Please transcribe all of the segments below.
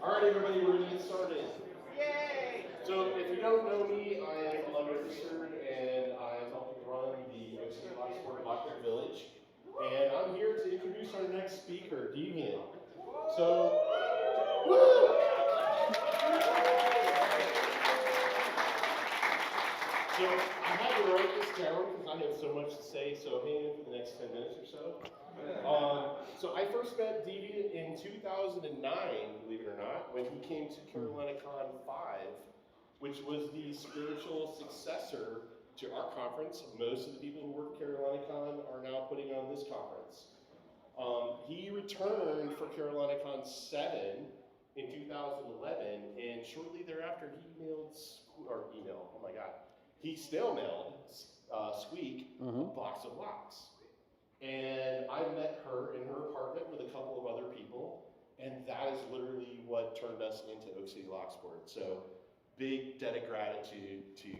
All right, everybody, we're going to get started. Yay! So, if you don't know me, I am Leonard Richard, and I'm helping run the OC Locksport Lockport Village. And I'm here to introduce our next speaker, Deviant. So, woo! So, I had to write this down because I have so much to say, so hang in for the next 10 minutes or so. So I first met Deviant in 2009, believe it or not, when he came to CarolinaCon 5, which was the spiritual successor to our conference. Most of the people who work at CarolinaCon are now putting on this conference. He returned for CarolinaCon 7 in 2011, and shortly thereafter he still mailed Squeak a box of locks. And I met her in her apartment with a couple of other people, and that is literally what turned us into Oak City Locksport. So, big debt of gratitude to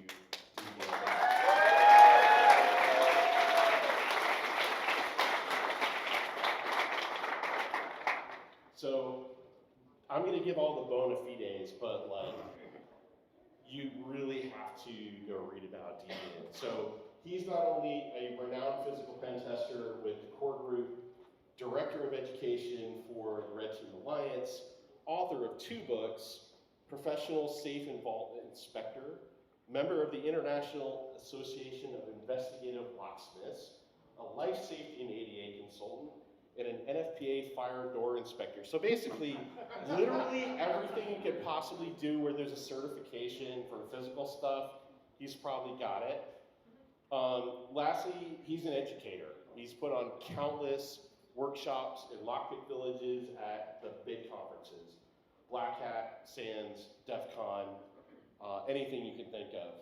So, I'm going to give all the bona fides, but you really have to go read about Deviant. So, he's not only a renowned physical pen tester with the core group, director of education for the Red Team Alliance, author of 2 books, professional safe and vault inspector, member of the International Association of Investigative Locksmiths, a life safety and ADA consultant, and an NFPA fire door inspector. So basically, literally everything you could possibly do where there's a certification for physical stuff, he's probably got it. Lastly, he's an educator. He's put on countless workshops in lockpick villages at the big conferences. Black Hat, SANS, DEF CON, anything you can think of.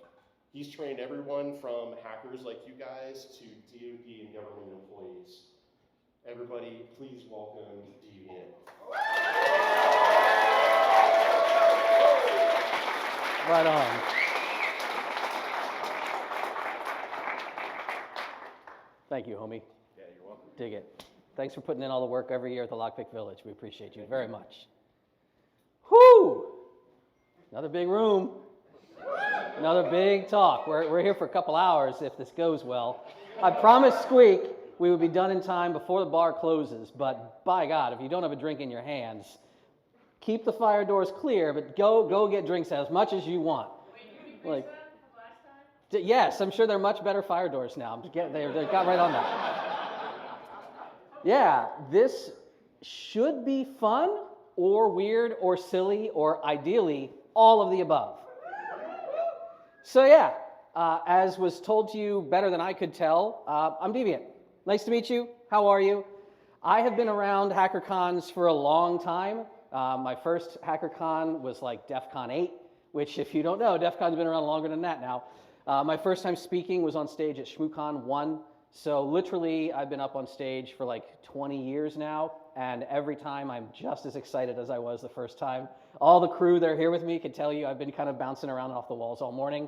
He's trained everyone from hackers like you guys to DoD and government employees. Everybody, please welcome Deviant. Right on. Thank you, homie. Yeah, you're welcome. Dig it. Thanks for putting in all the work every year at the Lockpick Village. We appreciate you very much. Whoo! Another big room. Another big talk. We're here for a couple hours if this goes well. I promised Squeak we would be done in time before the bar closes, but by God, if you don't have a drink in your hands, keep the fire doors clear, but go get drinks as much as you want. Like, yes, I'm sure they're much better fire doors now. They got right on that. Yeah, this should be fun or weird or silly or ideally all of the above. So yeah, as was told to you better than I could tell, I'm Deviant. Nice to meet you. How are you? I have been around HackerCons for a long time. My first HackerCon was like DEF CON 8, which if you don't know, DEF CON's been around longer than that now. My first time speaking was on stage at ShmooCon 1. So literally, I've been up on stage for like 20 years now, and every time I'm just as excited as I was the first time. All the crew that are here with me can tell you I've been kind of bouncing around off the walls all morning.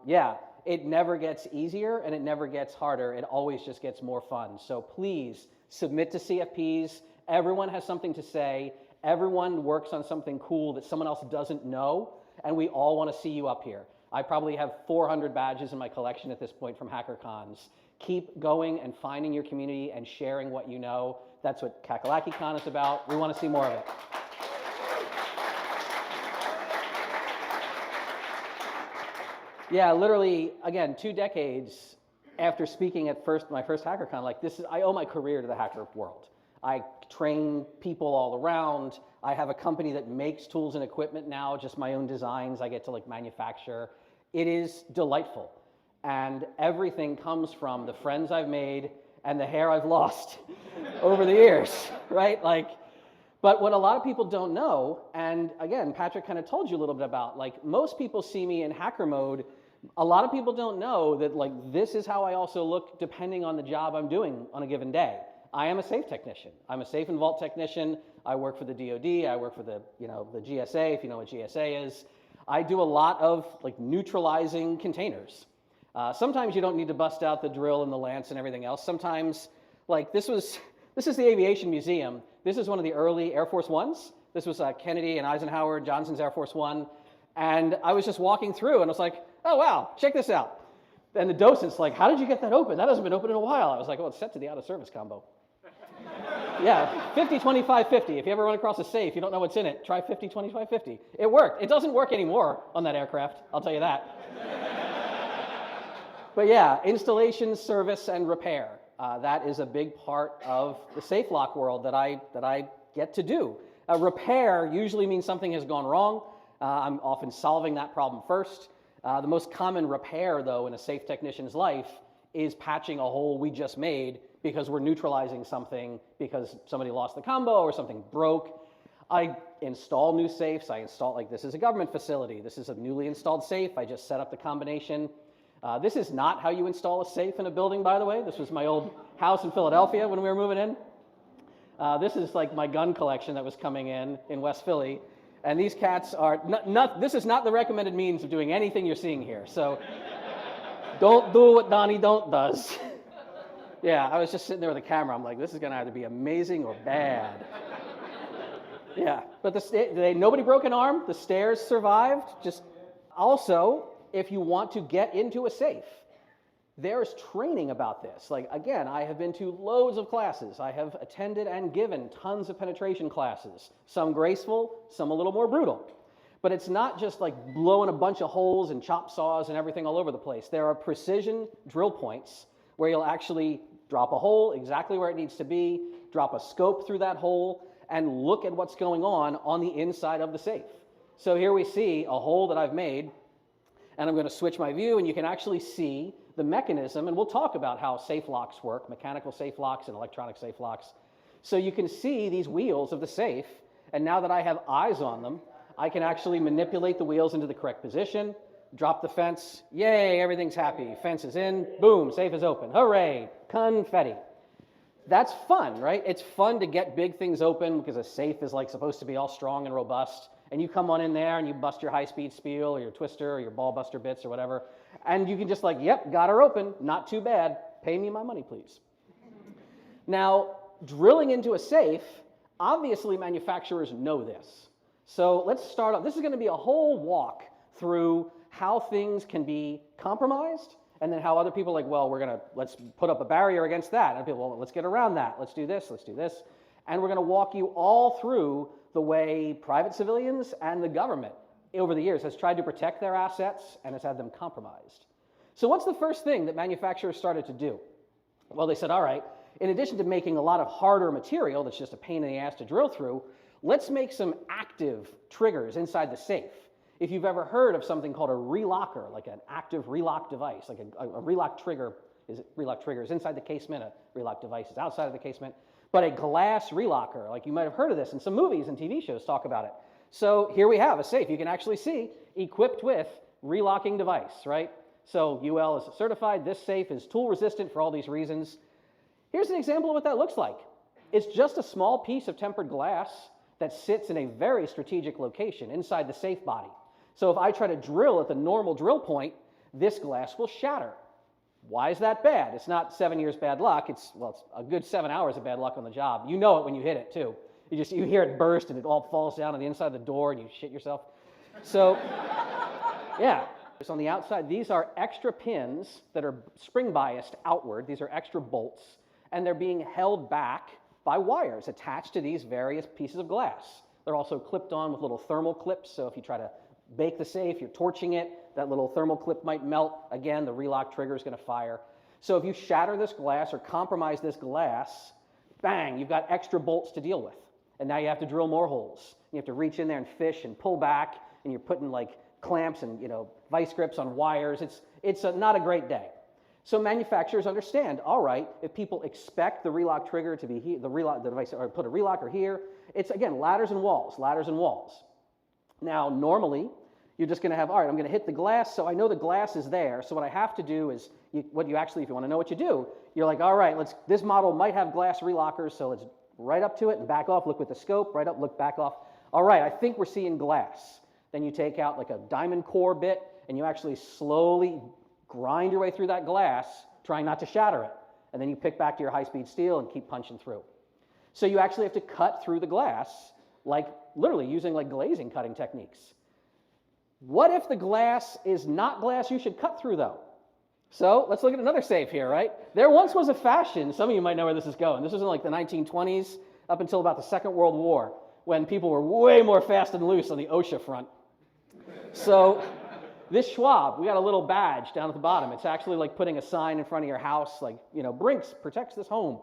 Yeah, it never gets easier and it never gets harder. It always just gets more fun. So please submit to CFPs. Everyone has something to say. Everyone works on something cool that someone else doesn't know, and we all want to see you up here. I probably have 400 badges in my collection at this point from HackerCons. Keep going and finding your community and sharing what you know. That's what KakalakiCon is about. We want to see more of it. Yeah, literally, again, 2 decades after speaking at my first HackerCon, like I owe my career to the hacker world. I train people all around. I have a company that makes tools and equipment now, just my own designs I get to like manufacture. It is delightful. And everything comes from the friends I've made and the hair I've lost over the years, right? But what a lot of people don't know, and again, Patrick kind of told you a little bit about, like most people see me in hacker mode. A lot of people don't know that like this is how I also look depending on the job I'm doing on a given day. I am a safe technician. I'm a safe and vault technician. I work for the DoD. I work for the GSA, if you know what GSA is. I do a lot of like neutralizing containers. Sometimes you don't need to bust out the drill and the lance and everything else. Sometimes, like this is the Aviation Museum. This is one of the early Air Force Ones This was Kennedy and Eisenhower, Johnson's Air Force One. And I was just walking through and I was like, oh, wow, check this out. And the docent's like, how did you get that open? That hasn't been open in a while. I was like, well, it's set to the out of service combo. Yeah, 50, 25, 50. If you ever run across a safe, you don't know what's in it, try 50, 25, 50. It worked. It doesn't work anymore on that aircraft, I'll tell you that. But yeah, installation, service, and repair. That is a big part of the safe lock world that I get to do. Repair usually means something has gone wrong. I'm often solving that problem first. The most common repair, though, in a safe technician's life is patching a hole we just made because we're neutralizing something because somebody lost the combo or something broke. I install new safes. Like this is a government facility. This is a newly installed safe. I just set up the combination. This is not how you install a safe in a building, by the way. This was my old house in Philadelphia when we were moving in. This is like my gun collection that was coming in West Philly. And these cats are, this is not the recommended means of doing anything you're seeing here. So don't do what Donnie Don't does. Yeah, I was just sitting there with a camera. I'm like, this is going to either be amazing or bad. Yeah, but nobody broke an arm. The stairs survived. Just also, if you want to get into a safe, there's training about this. Like, again, I have been to loads of classes. I have attended and given tons of penetration classes, some graceful, some a little more brutal. But it's not just like blowing a bunch of holes and chop saws and everything all over the place. There are precision drill points where you'll actually drop a hole exactly where it needs to be, drop a scope through that hole, and look at what's going on the inside of the safe. So here we see a hole that I've made, and I'm going to switch my view, and you can actually see the mechanism, and we'll talk about how safe locks work, mechanical safe locks and electronic safe locks. So you can see these wheels of the safe, and now that I have eyes on them, I can actually manipulate the wheels into the correct position, drop the fence, yay, everything's happy, fence is in, boom, safe is open, hooray, confetti. That's fun, right? It's fun to get big things open because a safe is like supposed to be all strong and robust, and you come on in there and you bust your high-speed spiel or your twister or your ball buster bits or whatever, and you can just like, yep, got her open, not too bad, pay me my money, please. Now, drilling into a safe, obviously manufacturers know this. So let's start off. This is going to be a whole walk through how things can be compromised, and then how other people are like, well, let's put up a barrier against that. And people, well, let's get around that. Let's do this, let's do this. And we're going to walk you all through the way private civilians and the government over the years has tried to protect their assets and has had them compromised. So what's the first thing that manufacturers started to do? Well, they said, all right, in addition to making a lot of harder material that's just a pain in the ass to drill through, let's make some active triggers inside the safe. If you've ever heard of something called a relocker, like an active relock device, like a relock trigger is inside the casement, a relock device is outside of the casement, but a glass relocker, like you might have heard of this, and some movies and TV shows talk about it. So here we have a safe you can actually see equipped with relocking device, right? So UL is certified, this safe is tool resistant for all these reasons. Here's an example of what that looks like. It's just a small piece of tempered glass that sits in a very strategic location inside the safe body. So if I try to drill at the normal drill point, this glass will shatter. Why is that bad? It's not 7 years bad luck. It's a good 7 hours of bad luck on the job. You know it when you hit it too. You hear it burst and it all falls down on the inside of the door and you shit yourself. So yeah, so on the outside, these are extra pins that are spring biased outward. These are extra bolts, and they're being held back by wires attached to these various pieces of glass. They're also clipped on with little thermal clips, so if you try to bake the safe, you're torching it, that little thermal clip might melt. Again, the relock trigger is going to fire. So if you shatter this glass or compromise this glass, bang, you've got extra bolts to deal with. And now you have to drill more holes. You have to reach in there and fish and pull back, and you're putting like clamps and vice grips on wires. It's not a great day. So manufacturers understand, all right, if people expect the relock trigger to be here, the device, or put a relocker here, it's, again, ladders and walls, ladders and walls. Now, normally, you're just going to have, all right, I'm going to hit the glass, so I know the glass is there, so what I have to do is, if you want to know what you do, you're like, all right, this model might have glass relockers, so let's right up to it and back off, look with the scope, right up, look back off. All right, I think we're seeing glass. Then you take out like a diamond core bit, and you actually slowly grind your way through that glass, trying not to shatter it. And then you pick back to your high-speed steel and keep punching through. So you actually have to cut through the glass like literally using like glazing cutting techniques. What if the glass is not glass you should cut through though? So let's look at another safe here, right? There once was a fashion, some of you might know where this is going. This was in like the 1920s up until about the Second World War, when people were way more fast and loose on the OSHA front. So this Schwab, we got a little badge down at the bottom. It's actually like putting a sign in front of your house, like, you know, Brinks protects this home.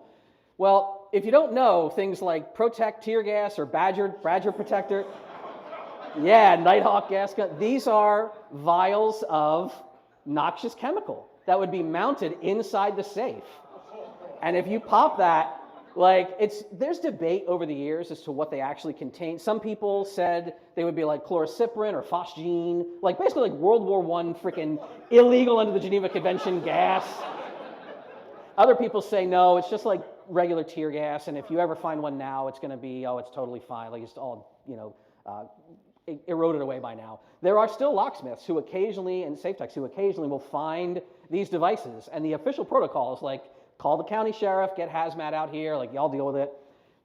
Well, if you don't know things like Protect tear gas or Badger protector, yeah, Nighthawk gas gun, these are vials of noxious chemical that would be mounted inside the safe. And if you pop that, like, there's debate over the years as to what they actually contain. Some people said they would be like chlorcyprin or phosgene, like basically like World War I freaking illegal under the Geneva Convention gas. Other people say no, it's just like regular tear gas, and if you ever find one now, it's going to be, oh, it's totally fine, like it's all, you know, eroded away by now. There are still locksmiths who occasionally, and safe techs who occasionally will find these devices, and the official protocol is like, call the county sheriff, get hazmat out here, like y'all deal with it.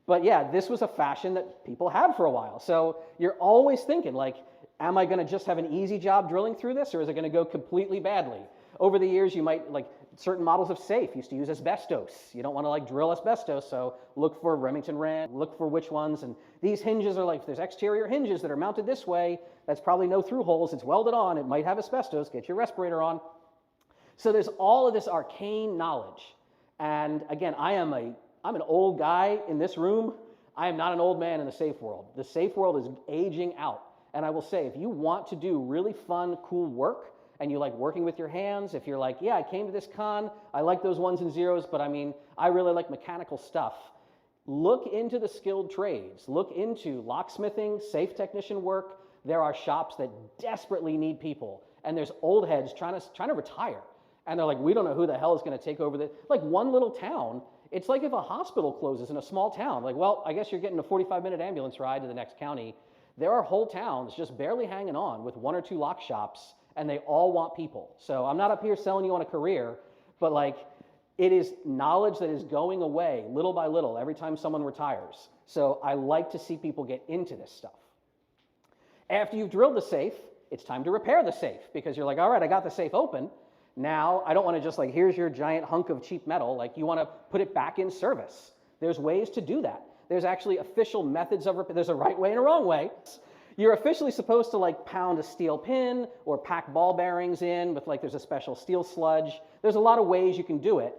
But yeah, this was a fashion that people had for a while. So you're always thinking like, am I gonna just have an easy job drilling through this, or is it gonna go completely badly? Over the years, you might, like certain models of safe used to use asbestos. You don't wanna like drill asbestos, so look for Remington Rand, look for which ones, and these hinges are like, there's exterior hinges that are mounted this way, that's probably no through holes, it's welded on, it might have asbestos, get your respirator on. So there's all of this arcane knowledge. And again, I'm an old guy in this room. I am not an old man in the safe world. The safe world is aging out. And I will say, if you want to do really fun, cool work, and you like working with your hands, if you're like, yeah, I came to this con, I like those ones and zeros, but I mean, I really like mechanical stuff, look into the skilled trades. Look into locksmithing, safe technician work. There are shops that desperately need people. And there's old heads trying to retire. And they're like, we don't know who the hell is going to take over the, like one little town. It's like if a hospital closes in a small town, like, well, I guess you're getting a 45-minute ambulance ride to the next county. There are whole towns just barely hanging on with one or two lock shops, and they all want people. So I'm not up here selling you on a career, but like, it is knowledge that is going away little by little every time someone retires. So I like to see people get into this stuff. After you've drilled the safe, it's time to repair the safe, because you're like, all right, I got the safe open. Now, I don't want to just like, here's your giant hunk of cheap metal. Like, you want to put it back in service. There's ways to do that. There's actually official methods of repair. There's a right way and a wrong way. You're officially supposed to like pound a steel pin or pack ball bearings in with like, there's a special steel sludge. There's a lot of ways you can do it.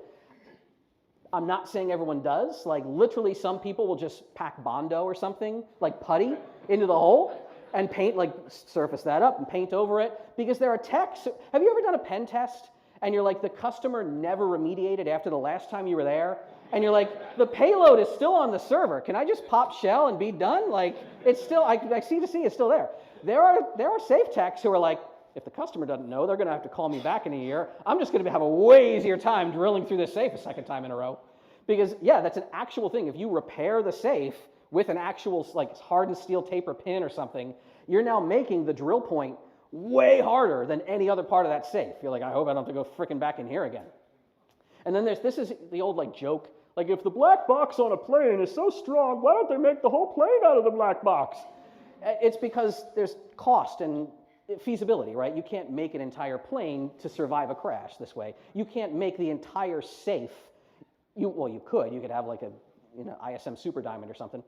I'm not saying everyone does. Like, literally some people will just pack Bondo or something, like putty, into the hole and paint, like surface that up and paint over it, because there are techs. Have you ever done a pen test and you're like, the customer never remediated after the last time you were there? And you're like, the payload is still on the server. Can I just pop shell and be done? Like, it's still, I see to see it's still there. There are safe techs who are like, if the customer doesn't know, they're gonna have to call me back in a year. I'm just gonna have a way easier time drilling through this safe a second time in a row. Because yeah, that's an actual thing. If you repair the safe with an actual like hardened steel taper pin or something, you're now making the drill point way harder than any other part of that safe. You're like, I hope I don't have to go frickin' back in here again. And then this is the old like joke, like if the black box on a plane is so strong, why don't they make the whole plane out of the black box? It's because there's cost and feasibility, right? You can't make an entire plane to survive a crash this way. You can't make the entire safe. Well, you could have like a ISM Super Diamond or something.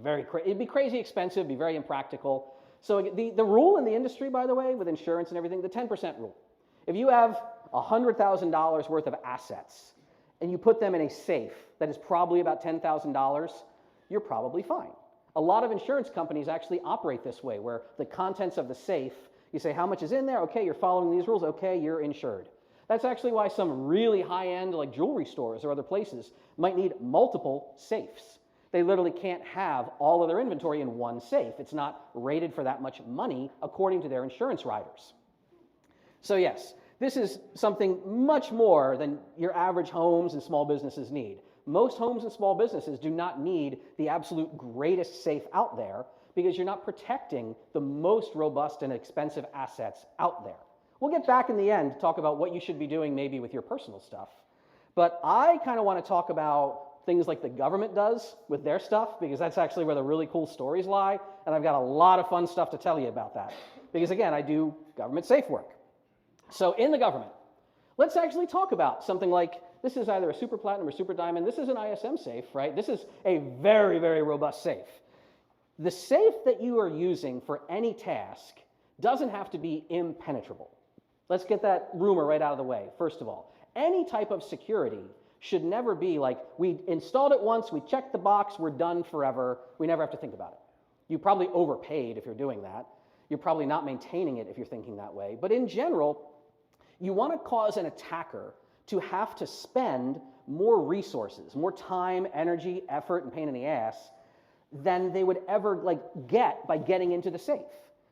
It'd be crazy expensive, be very impractical. So the rule in the industry, by the way, with insurance and everything, the 10% rule. If you have $100,000 worth of assets and you put them in a safe that is probably about $10,000, you're probably fine. A lot of insurance companies actually operate this way, where the contents of the safe, you say, how much is in there? Okay, you're following these rules. Okay, you're insured. That's actually why some really high-end like jewelry stores or other places might need multiple safes. They literally can't have all of their inventory in one safe. It's not rated for that much money according to their insurance riders. So yes, this is something much more than your average homes and small businesses need. Most homes and small businesses do not need the absolute greatest safe out there, because you're not protecting the most robust and expensive assets out there. We'll get back in the end to talk about what you should be doing maybe with your personal stuff. But I kind of want to talk about things like the government does with their stuff, because that's actually where the really cool stories lie, and I've got a lot of fun stuff to tell you about that. Because again, I do government safe work. So in the government, let's actually talk about something like, this is either a super platinum or super diamond. This is an ISM safe, right? This is a very, very robust safe. The safe that you are using for any task doesn't have to be impenetrable. Let's get that rumor right out of the way, first of all. Any type of security should never be like, we installed it once, we checked the box, we're done forever, we never have to think about it. You probably overpaid if you're doing that. You're probably not maintaining it if you're thinking that way. But in general, you want to cause an attacker to have to spend more resources, more time, energy, effort, and pain in the ass than they would ever get by getting into the safe.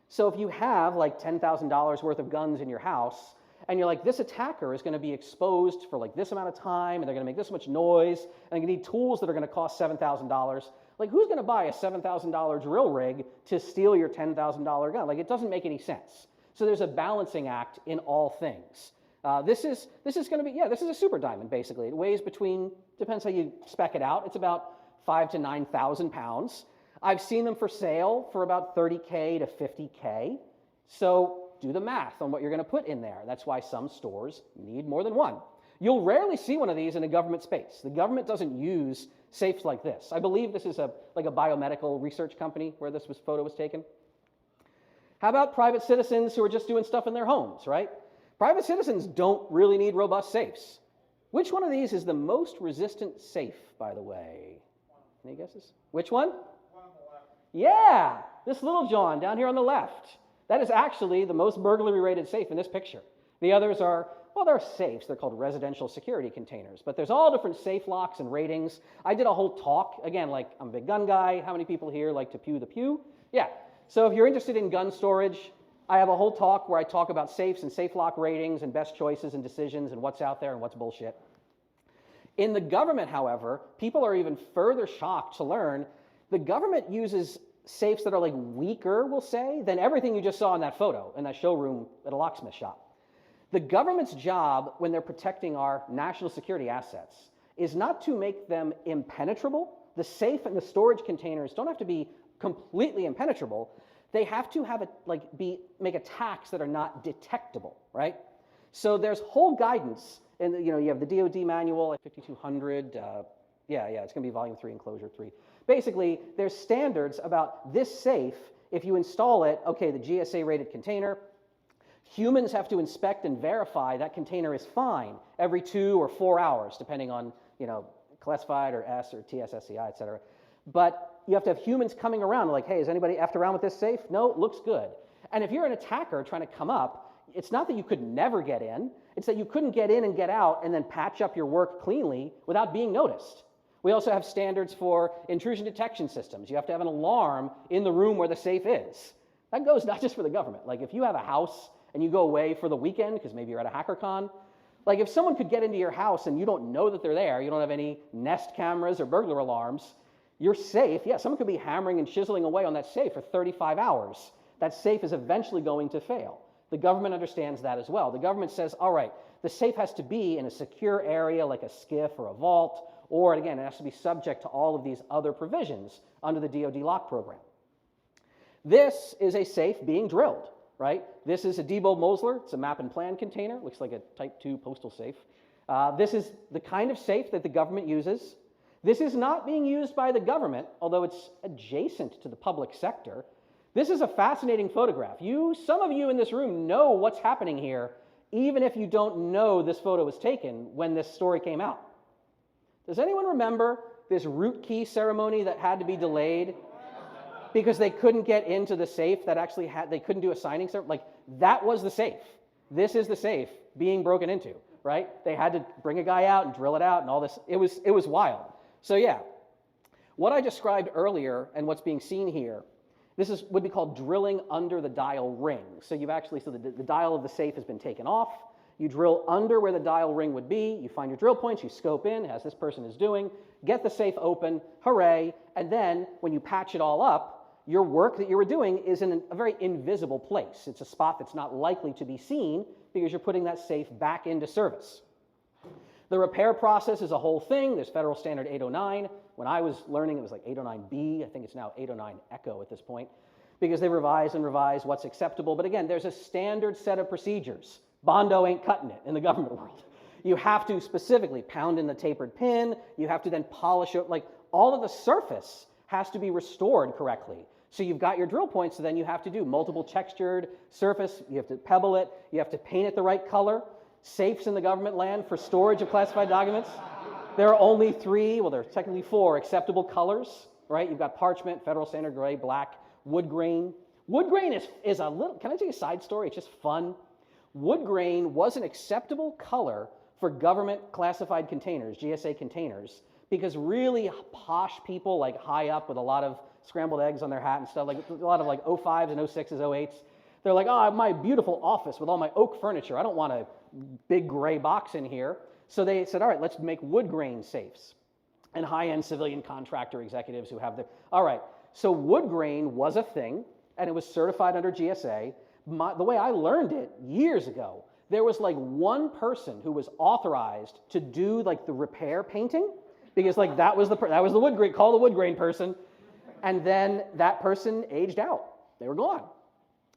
So if you have like $10,000 worth of guns in your house, and you're like, this attacker is going to be exposed for like this amount of time, and they're going to make this much noise, and they're going to need tools that are going to cost $7,000. Like, who's going to buy a $7,000 drill rig to steal your $10,000 gun? Like, it doesn't make any sense. So there's a balancing act in all things. This is going to be, this is a super diamond, basically. It weighs between, depends how you spec it out, it's about 5,000 to 9,000 pounds. I've seen them for sale for about $30K to $50K. So do the math on what you're going to put in there. That's why some stores need more than one. You'll rarely see one of these in a government space. The government doesn't use safes like this. I believe this is like a biomedical research company where this photo was taken. How about private citizens who are just doing stuff in their homes, right? Private citizens don't really need robust safes. Which one of these is the most resistant safe, by the way? Any guesses? Which one? One on the left. Yeah, this little John down here on the left. That is actually the most burglary rated safe in this picture. The others are, well, they're safes. They're called residential security containers. But there's all different safe locks and ratings. I did a whole talk. Again, like, I'm a big gun guy. How many people here like to pew the pew? Yeah. So if you're interested in gun storage, I have a whole talk where I talk about safes and safe lock ratings and best choices and decisions and what's out there and what's bullshit. In the government, however, people are even further shocked to learn the government uses safes that are like weaker, we'll say, than everything you just saw in that photo, in that showroom at a locksmith shop. The government's job when they're protecting our national security assets is not to make them impenetrable. The safe and the storage containers don't have to be completely impenetrable. They have to have make attacks that are not detectable, right? So there's whole guidance, and you have the DoD manual at 5200. It's going to be volume 3, enclosure 3. Basically, there's standards about this safe. If you install it, okay, the GSA rated container, humans have to inspect and verify that container is fine every 2 or 4 hours, depending on, classified or S or TSSCI, et cetera. But you have to have humans coming around like, hey, is anybody effed around with this safe? No, it looks good. And if you're an attacker trying to come up, it's not that you could never get in, it's that you couldn't get in and get out and then patch up your work cleanly without being noticed. We also have standards for intrusion detection systems. You have to have an alarm in the room where the safe is. That goes not just for the government. Like if you have a house and you go away for the weekend because maybe you're at a HackerCon, like if someone could get into your house and you don't know that they're there, you don't have any Nest cameras or burglar alarms, you're safe. Yeah, someone could be hammering and chiseling away on that safe for 35 hours. That safe is eventually going to fail. The government understands that as well. The government says, all right, the safe has to be in a secure area like a SCIF or a vault, or again, it has to be subject to all of these other provisions under the DoD lock program. This is a safe being drilled, right? This is a Diebold Mosler. It's a map and plan container. Looks like a Type 2 postal safe. This is the kind of safe that the government uses. This is not being used by the government, although it's adjacent to the public sector. This is a fascinating photograph. Some of you in this room know what's happening here, even if you don't know this photo was taken when this story came out. Does anyone remember this root key ceremony that had to be delayed because they couldn't get into the safe that actually they couldn't do a signing ceremony? Like, that was the safe. This is the safe being broken into, right? They had to bring a guy out and drill it out and all this. It was wild. So yeah, what I described earlier and what's being seen here, this would be called drilling under the dial ring. So the dial of the safe has been taken off. You drill under where the dial ring would be. You find your drill points. You scope in, as this person is doing, get the safe open, hooray. And then when you patch it all up, your work that you were doing is in a very invisible place. It's a spot that's not likely to be seen because you're putting that safe back into service. The repair process is a whole thing. There's Federal Standard 809. When I was learning, it was like 809B. I think it's now 809 Echo at this point, because they revise and revise what's acceptable. But again, there's a standard set of procedures. Bondo ain't cutting it in the government world. You have to specifically pound in the tapered pin. You have to then polish it. Like, all of the surface has to be restored correctly. So you've got your drill points, so then you have to do multiple textured surface. You have to pebble it. You have to paint it the right color. Safes in the government land for storage of classified documents. There are only 3, well, there are technically 4 acceptable colors, right? You've got parchment, Federal Standard Gray, black, wood grain. Wood grain is a little, can I tell you a side story? It's just fun. Wood grain was an acceptable color for government classified containers, GSA containers, because really posh people, like high up with a lot of scrambled eggs on their hat and stuff, like a lot of like 05s and 06s, 08s, they're like, oh, my beautiful office with all my oak furniture. I don't want a big gray box in here. So they said, all right, let's make wood grain safes. And high-end civilian contractor executives who have the, all right, so wood grain was a thing, and it was certified under GSA. The way I learned it years ago, there was like one person who was authorized to do like the repair painting, because like that was the wood grain, call the wood grain person, and then that person aged out. They were gone.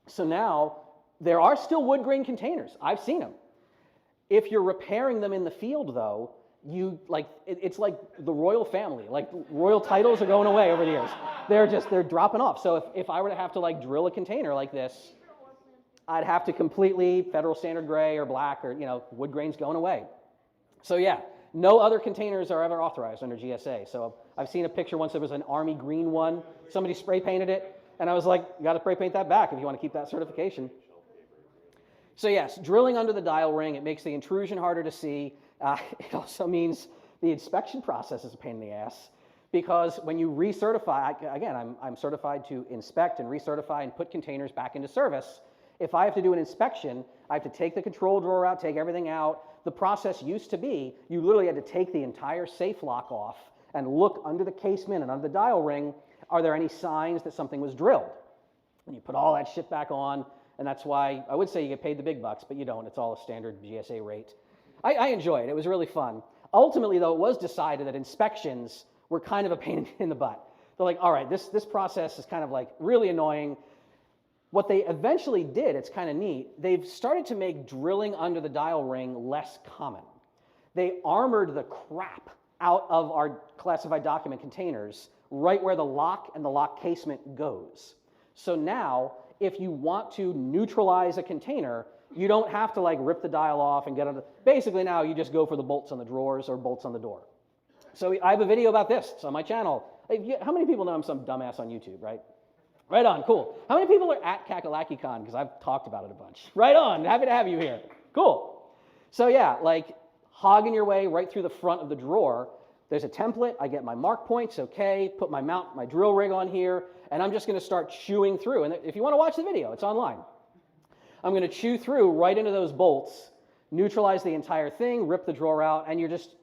So now there are still wood grain containers. I've seen them. If you're repairing them in the field, though, it's like the royal family. Like, royal titles are going away over the years. They're dropping off. So if I were to have to like drill a container like this, I'd have to completely Federal Standard Gray or black, or wood grain's going away. So yeah, no other containers are ever authorized under GSA. So I've seen a picture once. There was an army green one. Somebody spray painted it, and I was like, you got to spray paint that back if you want to keep that certification. So yes, drilling under the dial ring, it makes the intrusion harder to see. It also means the inspection process is a pain in the ass, because when you recertify, again, I'm certified to inspect and recertify and put containers back into service. If I have to do an inspection, I have to take the control drawer out, take everything out. The process used to be, you literally had to take the entire safe lock off and look under the casement and under the dial ring, are there any signs that something was drilled? And you put all that shit back on. And that's why I would say you get paid the big bucks, but you don't. It's all a standard GSA rate. I enjoy it. It was really fun. Ultimately, though, it was decided that inspections were kind of a pain in the butt. They're like, all right, this process is kind of like really annoying. What they eventually did, it's kind of neat, they've started to make drilling under the dial ring less common. They armored the crap out of our classified document containers right where the lock and the lock casement goes. So now, if you want to neutralize a container, you don't have to like rip the dial off and get under. Basically now you just go for the bolts on the drawers or bolts on the door. So I have a video about this. It's on my channel. How many people know I'm some dumbass on YouTube, right? Right on, cool. How many people are at KakalakiCon? Because I've talked about it a bunch. Right on, happy to have you here. Cool. So yeah, like hogging your way right through the front of the drawer. There's a template. I get my mark points, okay, put my drill rig on here, and I'm just going to start chewing through. And if you want to watch the video, it's online. I'm going to chew through right into those bolts, neutralize the entire thing, rip the drawer out, and you're just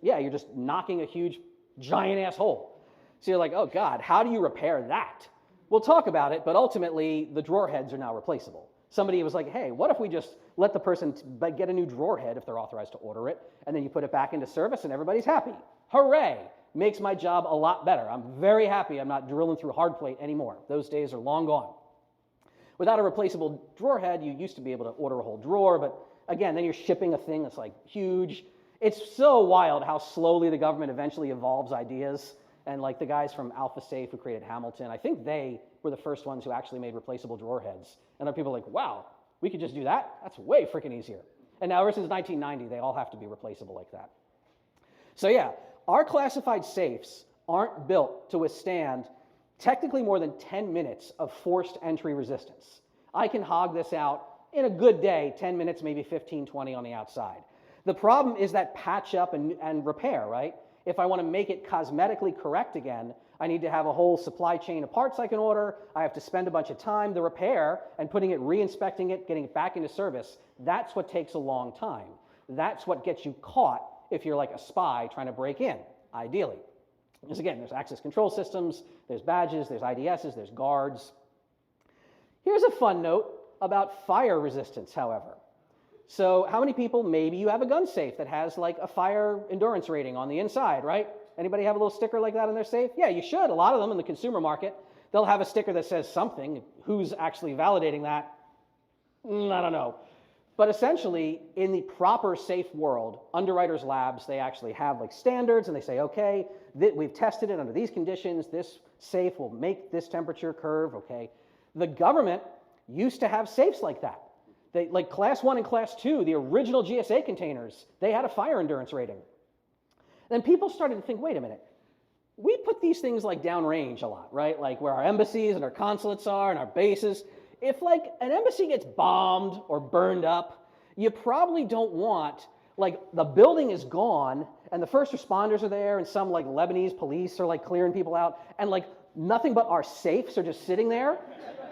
knocking a huge, giant-ass hole. So you're like, oh, God, how do you repair that? We'll talk about it, but ultimately, the drawer heads are now replaceable. Somebody was like, hey, what if we just let the person get a new drawer head if they're authorized to order it, and then you put it back into service and everybody's happy. Hooray! Makes my job a lot better. I'm very happy I'm not drilling through hard plate anymore. Those days are long gone. Without a replaceable drawer head, you used to be able to order a whole drawer, but again, then you're shipping a thing that's like huge. It's so wild how slowly the government eventually evolves ideas. And like the guys from Alpha Safe who created Hamilton, I think they were the first ones who actually made replaceable drawer heads. And there are people like, wow, we could just do that? That's way freaking easier. And now ever since 1990, they all have to be replaceable like that. So yeah, our classified safes aren't built to withstand technically more than 10 minutes of forced entry resistance. I can hog this out in a good day, 10 minutes, maybe 15, 20 on the outside. The problem is that patch up and repair, right? If I want to make it cosmetically correct again, I need to have a whole supply chain of parts I can order. I have to spend a bunch of time. The repair and putting it, re-inspecting it, getting it back into service, that's what takes a long time. That's what gets you caught if you're like a spy trying to break in, ideally. Because again, there's access control systems, there's badges, there's IDSs, there's guards. Here's a fun note about fire resistance, however. So how many people, maybe you have a gun safe that has like a fire endurance rating on the inside, right? Anybody have a little sticker like that on their safe? Yeah, you should. A lot of them in the consumer market, they'll have a sticker that says something. Who's actually validating that? I don't know. But essentially, in the proper safe world, underwriters labs, they actually have like standards and they say, okay, we've tested it under these conditions. This safe will make this temperature curve, okay? The government used to have safes like that. They, like class 1 and class 2, the original GSA containers, they had a fire endurance rating. Then people started to think, wait a minute, we put these things like downrange a lot, right? Like where our embassies and our consulates are and our bases. If like an embassy gets bombed or burned up, you probably don't want, like the building is gone and the first responders are there and some like Lebanese police are like clearing people out and like nothing but our safes are just sitting there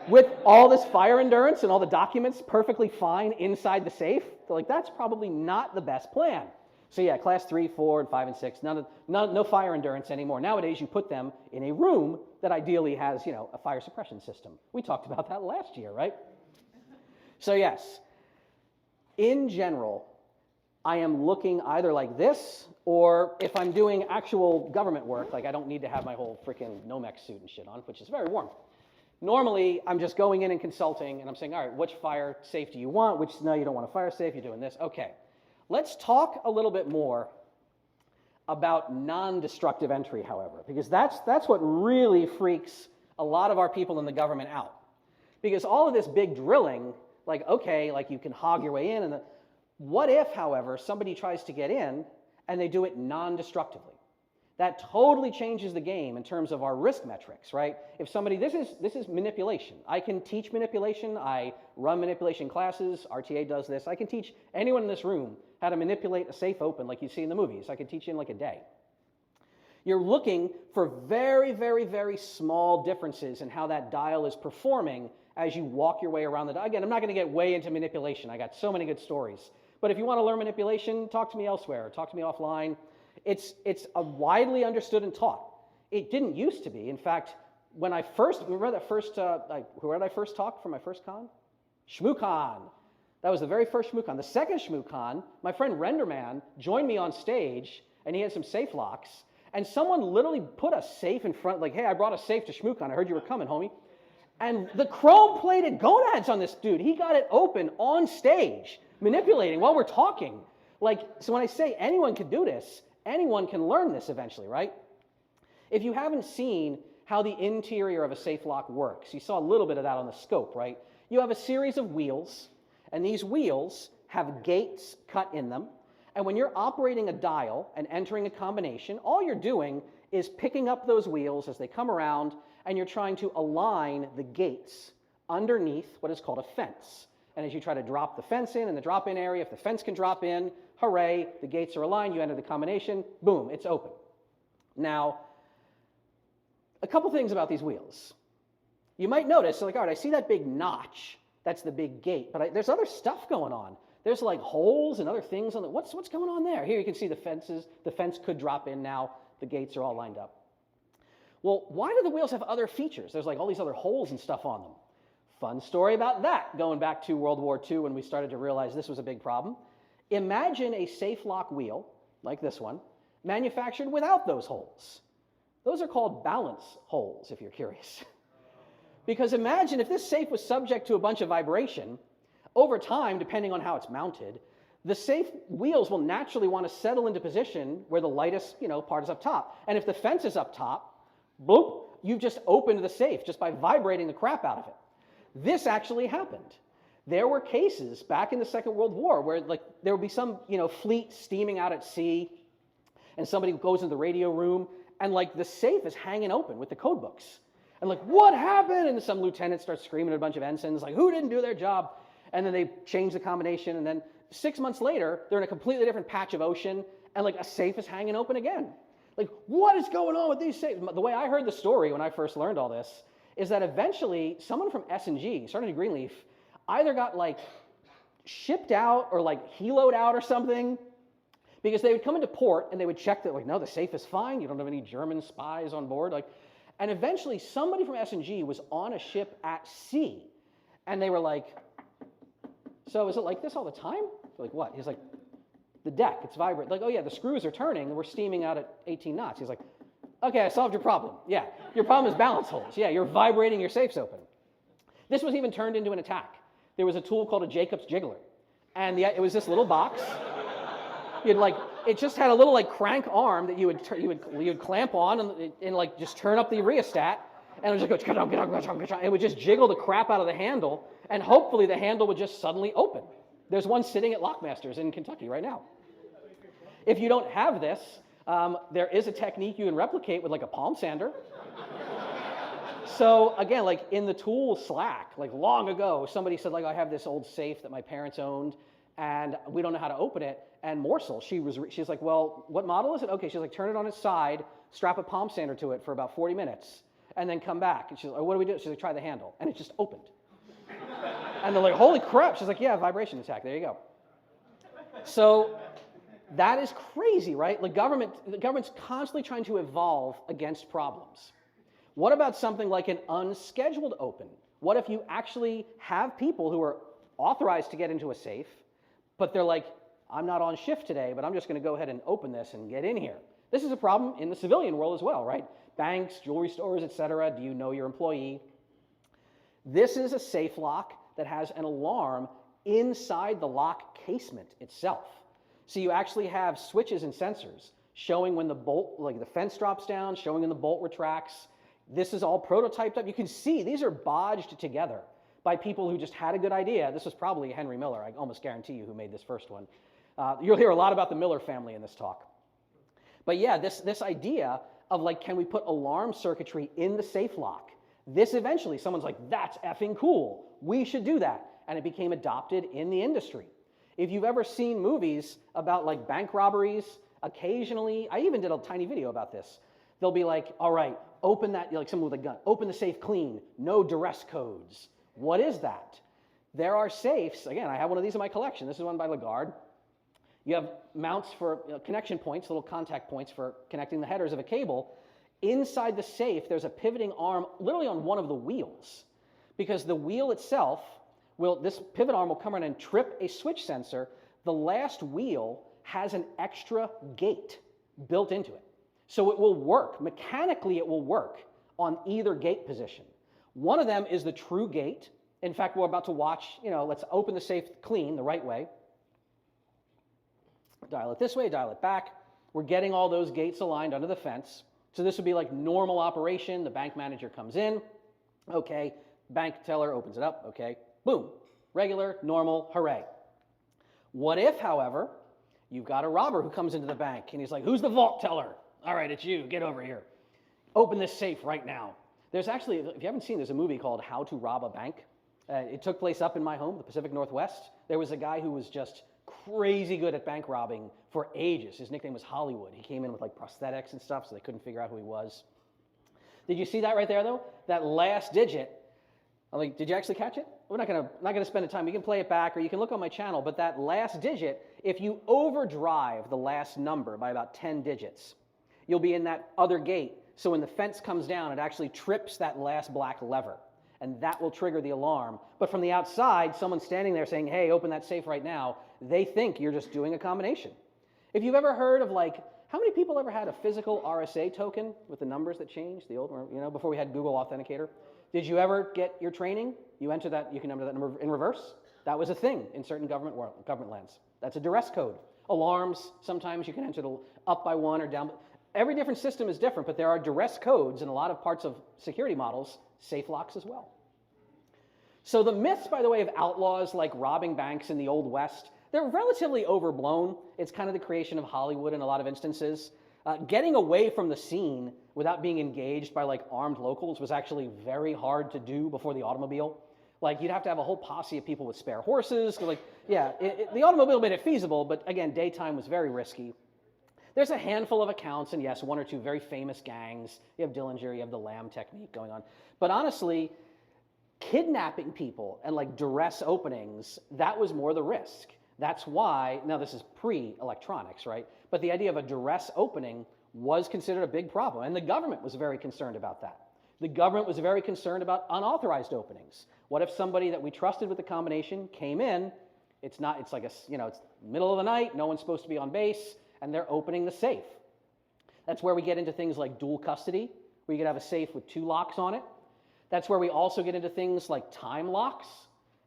with all this fire endurance and all the documents perfectly fine inside the safe. They're like, that's probably not the best plan. So yeah, class 3, 4, and 5, and 6, no fire endurance anymore. Nowadays, you put them in a room that ideally has, a fire suppression system. We talked about that last year, right? So yes, in general, I am looking either like this, or if I'm doing actual government work, like I don't need to have my whole freaking Nomex suit and shit on, which is very warm. Normally, I'm just going in and consulting, and I'm saying, all right, which fire safe do you want? No, you don't want a fire safe, you're doing this. Okay, let's talk a little bit more about non-destructive entry, however, because that's what really freaks a lot of our people in the government out. Because all of this big drilling, like, okay, like you can hog your way in, and what if, however, somebody tries to get in and they do it non-destructively? That totally changes the game in terms of our risk metrics, right? If somebody, this is manipulation. I can teach manipulation. I run manipulation classes. RTA does this. I can teach anyone in this room how to manipulate a safe open like you see in the movies. I can teach you in like a day. You're looking for very, very, very small differences in how that dial is performing as you walk your way around the dial. Again, I'm not going to get way into manipulation. I got so many good stories. But if you want to learn manipulation, talk to me elsewhere. Talk to me offline. It's a widely understood and taught. It didn't used to be. In fact, when I first, remember that first, where did I first talk for my first con? ShmooCon. That was the very first ShmooCon. The second ShmooCon, my friend Renderman joined me on stage, and he had some safe locks, and someone literally put a safe in front, like, hey, I brought a safe to ShmooCon. I heard you were coming, homie. And the chrome-plated gonads on this dude, he got it open on stage, manipulating while we're talking. Like, so when I say anyone can do this, anyone can learn this eventually, right? If you haven't seen how the interior of a safe lock works, you saw a little bit of that on the scope, right? You have a series of wheels, and these wheels have gates cut in them. And when you're operating a dial and entering a combination, all you're doing is picking up those wheels as they come around, and you're trying to align the gates underneath what is called a fence. And as you try to drop the fence in the drop-in area, if the fence can drop in, hooray, the gates are aligned, you enter the combination, boom, it's open. Now, a couple things about these wheels. You might notice, like, all right, I see that big notch, that's the big gate, but there's other stuff going on. There's like holes and other things on the, what's going on there? Here you can see the fence could drop in now, the gates are all lined up. Well, why do the wheels have other features? There's like all these other holes and stuff on them. Fun story about that, going back to World War II when we started to realize this was a big problem. Imagine a safe lock wheel, like this one, manufactured without those holes. Those are called balance holes, if you're curious. Because imagine if this safe was subject to a bunch of vibration, over time, depending on how it's mounted, the safe wheels will naturally want to settle into position where the lightest, part is up top. And if the fence is up top, bloop, you've just opened the safe just by vibrating the crap out of it. This actually happened. There were cases back in the Second World War where there would be some, fleet steaming out at sea, and somebody goes into the radio room, and the safe is hanging open with the code books. And what happened? And some lieutenant starts screaming at a bunch of ensigns, who didn't do their job? And then they change the combination, and then 6 months later, they're in a completely different patch of ocean, and a safe is hanging open again. What is going on with these safes? The way I heard the story when I first learned all this is that eventually someone from S&G, starting at Greenleaf, either got shipped out or heloed out or something, because they would come into port and they would check that no, the safe is fine, you don't have any German spies on board, and eventually somebody from S&G was on a ship at sea, and they were so is it like this all the time? They're like, what? He's like, the deck, it's vibrating. Like, oh yeah, the screws are turning and we're steaming out at 18 knots. He's like, okay, I solved your problem. Yeah, your problem is balance holes. Yeah, you're vibrating your safes open. This was even turned into an attack. There was a tool called a Jacobs jiggler. And it was this little box. It just had a little like crank arm that you would clamp on and like just turn up the rheostat. And it would just go, it would just jiggle the crap out of the handle. And hopefully the handle would just suddenly open. There's one sitting at Lockmasters in Kentucky right now. If you don't have this, there is a technique you can replicate with like a palm sander. So again, like in the tool Slack, like long ago, somebody said like, I have this old safe that my parents owned and we don't know how to open it. And Morsel, she's like, well, what model is it? Okay, she's like, turn it on its side, strap a palm sander to it for about 40 minutes, and then come back. And she's like, oh, what do we do? She's like, try the handle. And it just opened. And they're like, holy crap. She's like, yeah, vibration attack. There you go. So that is crazy, right? The government's constantly trying to evolve against problems. What about something like an unscheduled open? What if you actually have people who are authorized to get into a safe, but they're like, I'm not on shift today, but I'm just going to go ahead and open this and get in here. This is a problem in the civilian world as well, right? Banks, jewelry stores, etc. Do you know your employee? This is a safe lock that has an alarm inside the lock casement itself. So you actually have switches and sensors showing when the bolt, like the fence drops down, showing when the bolt retracts. This is all prototyped up. You can see these are bodged together by people who just had a good idea. This was probably Henry Miller, I almost guarantee you, who made this first one. You'll hear a lot about the Miller family in this talk. But yeah, this idea of like, can we put alarm circuitry in the safe lock? This eventually, someone's like, that's effing cool. We should do that. And it became adopted in the industry. If you've ever seen movies about like bank robberies, occasionally, I even did a tiny video about this. They'll be like, all right, open that, like someone with a gun, open the safe clean, no duress codes. What is that? There are safes, again, I have one of these in my collection. This is one by Lagarde. You have mounts for connection points, little contact points for connecting the headers of a cable. Inside the safe, there's a pivoting arm literally on one of the wheels, because the wheel itself this pivot arm will come around and trip a switch sensor. The last wheel has an extra gate built into it. So it will work, mechanically it will work on either gate position. One of them is the true gate. In fact, we're about to watch, let's open the safe clean the right way. Dial it this way, dial it back. We're getting all those gates aligned under the fence. So this would be like normal operation. The bank manager comes in. Okay, bank teller opens it up. Okay, boom. Regular, normal, hooray. What if, however, you've got a robber who comes into the bank and he's like, who's the vault teller? All right, it's you. Get over here. Open this safe right now. There's actually, if you haven't seen, there's a movie called How to Rob a Bank. It took place up in my home, the Pacific Northwest. There was a guy who was just crazy good at bank robbing for ages. His nickname was Hollywood. He came in with like prosthetics and stuff, so they couldn't figure out who he was. Did you see that right there, though? That last digit. I'm like, did you actually catch it? We're not gonna spend the time. You can play it back, or you can look on my channel. But that last digit, if you overdrive the last number by about 10 digits, you'll be in that other gate. So when the fence comes down, it actually trips that last black lever, and that will trigger the alarm. But from the outside, someone standing there saying, hey, open that safe right now, they think you're just doing a combination. If you've ever heard of like, how many people ever had a physical RSA token with the numbers that changed, the old, before we had Google Authenticator? Did you ever get your training? You enter that, you can enter that number in reverse. That was a thing in certain government lands. That's a duress code. Alarms, sometimes you can enter the up by one or down. Every different system is different, but there are duress codes in a lot of parts of security models, safe locks as well. So the myths, by the way, of outlaws like robbing banks in the Old West, they're relatively overblown. It's kind of the creation of Hollywood in a lot of instances. Getting away from the scene without being engaged by like armed locals was actually very hard to do before the automobile. Like you'd have to have a whole posse of people with spare horses. Like, yeah, the automobile made it feasible, but again, daytime was very risky. There's a handful of accounts, and yes, one or two very famous gangs. You have Dillinger, you have the Lamb technique going on. But honestly, kidnapping people and like duress openings, that was more the risk. That's why, now this is pre-electronics, right? But the idea of a duress opening was considered a big problem, and the government was very concerned about that. The government was very concerned about unauthorized openings. What if somebody that we trusted with the combination came in, It's not, it's like it's middle of the night, no one's supposed to be on base, and they're opening the safe. That's where we get into things like dual custody, where you could have a safe with 2 locks on it. That's where we also get into things like time locks.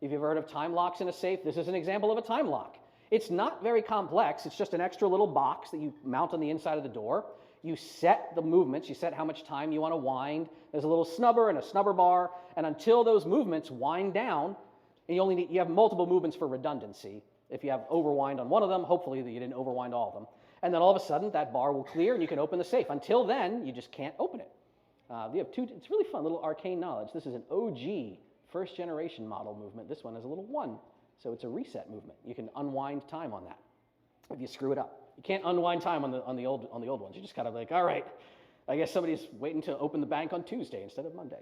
If you've heard of time locks in a safe, this is an example of a time lock. It's not very complex. It's just an extra little box that you mount on the inside of the door. You set the movements. You set how much time you want to wind. There's a little snubber and a snubber bar. And until those movements wind down, and you have multiple movements for redundancy. If you have overwind on one of them, hopefully that you didn't overwind all of them. And then all of a sudden, that bar will clear and you can open the safe. Until then, you just can't open it. We have 2, it's really fun, little arcane knowledge. This is an OG, first generation model movement. This one is a little 1, so it's a reset movement. You can unwind time on that if you screw it up. You can't unwind time on the old ones. You just kind of like, all right, I guess somebody's waiting to open the bank on Tuesday instead of Monday.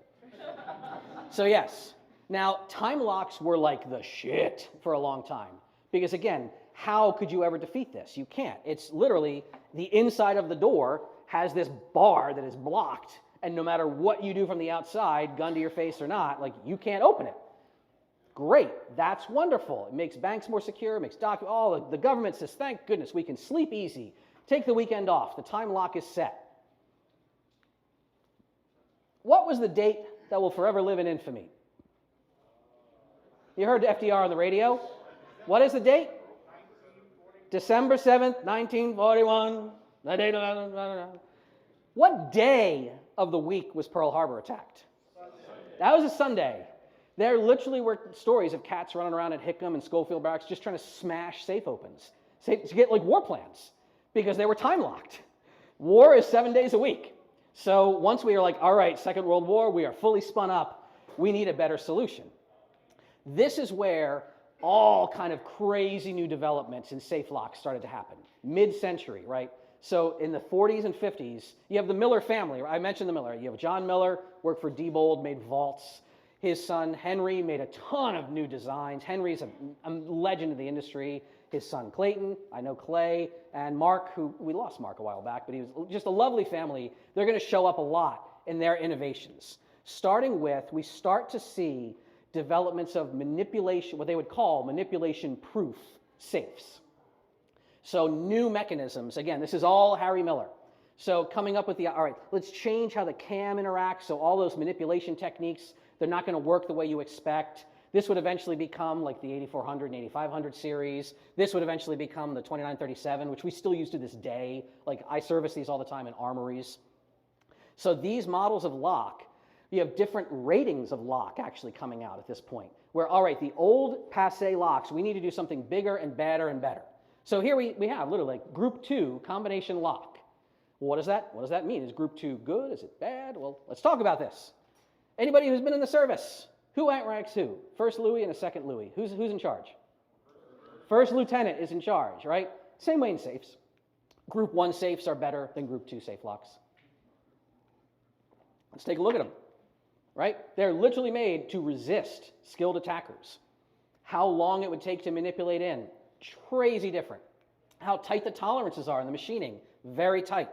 So yes, now time locks were like the shit for a long time. Because again, how could you ever defeat this? You can't. It's literally the inside of the door has this bar that is blocked, and no matter what you do from the outside, gun to your face or not, like you can't open it. Great, that's wonderful. It makes banks more secure, it makes the government says, thank goodness, we can sleep easy. Take the weekend off, the time lock is set. What was the date that will forever live in infamy? You heard FDR on the radio? What is the date? December 7th, 1941. The date of... What day of the week was Pearl Harbor attacked? That was a Sunday. There literally were stories of cats running around at Hickam and Schofield Barracks just trying to smash safe opens to get like war plans because they were time locked. War is 7 days a week. So once we are like, all right, Second World War, we are fully spun up, we need a better solution. This is where all kind of crazy new developments in safe locks started to happen. Mid-century, right? So in the 40s and 50s, you have the Miller family. I mentioned the Miller. You have John Miller, worked for Diebold, made vaults. His son, Henry, made a ton of new designs. Henry's a legend in the industry. His son, Clayton, I know Clay, and Mark, who we lost Mark a while back, but he was just a lovely family. They're going to show up a lot in their innovations. Starting with, we start to see developments of manipulation, what they would call manipulation-proof safes. So new mechanisms. Again, this is all Harry Miller. So coming up with all right, let's change how the cam interacts. So all those manipulation techniques, they're not going to work the way you expect. This would eventually become like the 8400 and 8500 series. This would eventually become the 2937, which we still use to this day. Like I service these all the time in armories. So these models of lock, you have different ratings of lock actually coming out at this point. Where, all right, the old passe locks, we need to do something bigger and better and better. So here we have literally like group 2 combination lock. Well, what does that mean? Is group 2 good? Is it bad? Well, let's talk about this. Anybody who's been in the service, who outranks who? First Louis and a second Louis. Who's in charge? First lieutenant is in charge, right? Same way in safes. Group 1 safes are better than group 2 safe locks. Let's take a look at them, right? They're literally made to resist skilled attackers. How long it would take to manipulate in, crazy different. How tight the tolerances are in the machining, very tight.